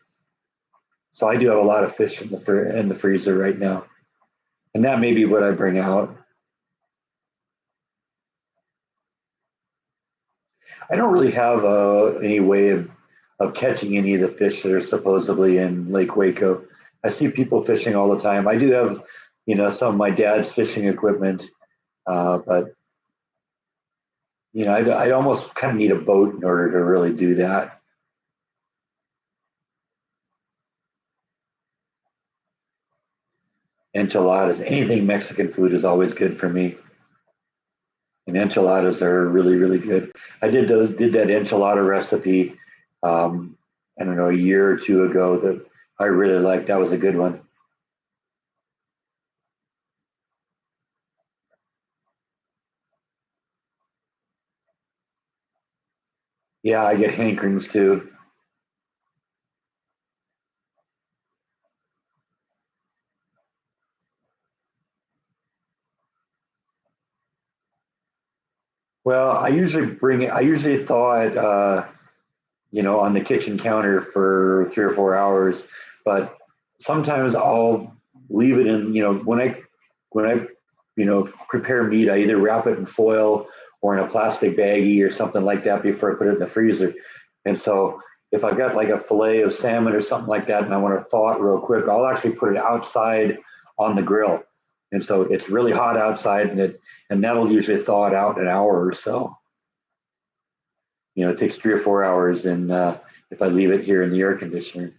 Speaker 1: So I do have a lot of fish in the freezer right now, and that may be what I bring out. I don't really have any way of catching any of the fish that are supposedly in Lake Waco. I see people fishing all the time. I do have, some of my dad's fishing equipment, but I'd almost kind of need a boat in order to really do that. Enchiladas, anything Mexican food is always good for me, and enchiladas are really, really good. I did that enchilada recipe, um, I don't know, a year or two ago that I really liked. That was a good one. Yeah, I get hankerings too. Well, I usually thaw it, on the kitchen counter for 3 or 4 hours, but sometimes I'll leave it in, when I, prepare meat, I either wrap it in foil or in a plastic baggie or something like that before I put it in the freezer. And so if I've got like a fillet of salmon or something like that and I want to thaw it real quick, I'll actually put it outside on the grill. And so it's really hot outside, and that'll usually thaw it out in an hour or so. It takes 3 or 4 hours, and if I leave it here in the air conditioner.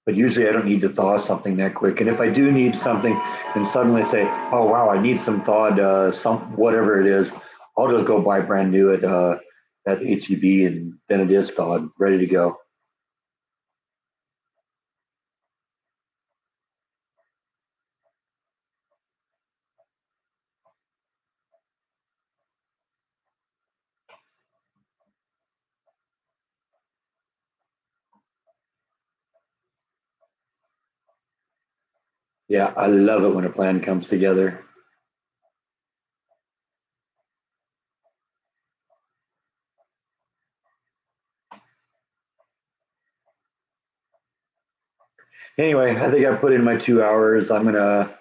Speaker 1: But usually I don't need to thaw something that quick. And if I do need something and suddenly say, oh, wow, I need some thawed, whatever it is, I'll just go buy brand new at HEB, and then it is thawed, ready to go. Yeah, I love it when a plan comes together. Anyway, I think I put in my 2 hours. I'm going to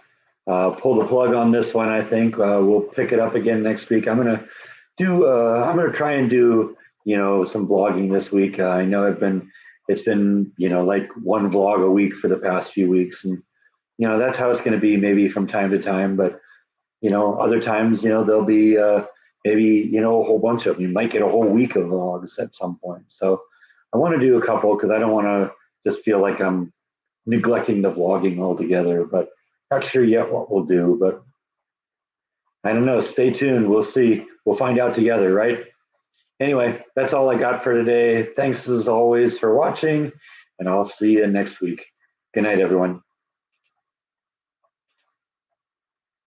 Speaker 1: pull the plug on this one. I think we'll pick it up again next week. I'm going to try and do, some vlogging this week. I know it's been, like one vlog a week for the past few weeks. And, that's how it's going to be maybe from time to time. But, other times, there'll be maybe, a whole bunch of them. You might get a whole week of vlogs at some point. So I want to do a couple because I don't want to just feel like I'm neglecting the vlogging altogether, but not sure yet what we'll do. But I don't know. Stay tuned. We'll see. We'll find out together, right? Anyway, that's all I got for today. Thanks as always for watching, and I'll see you next week. Good night, everyone.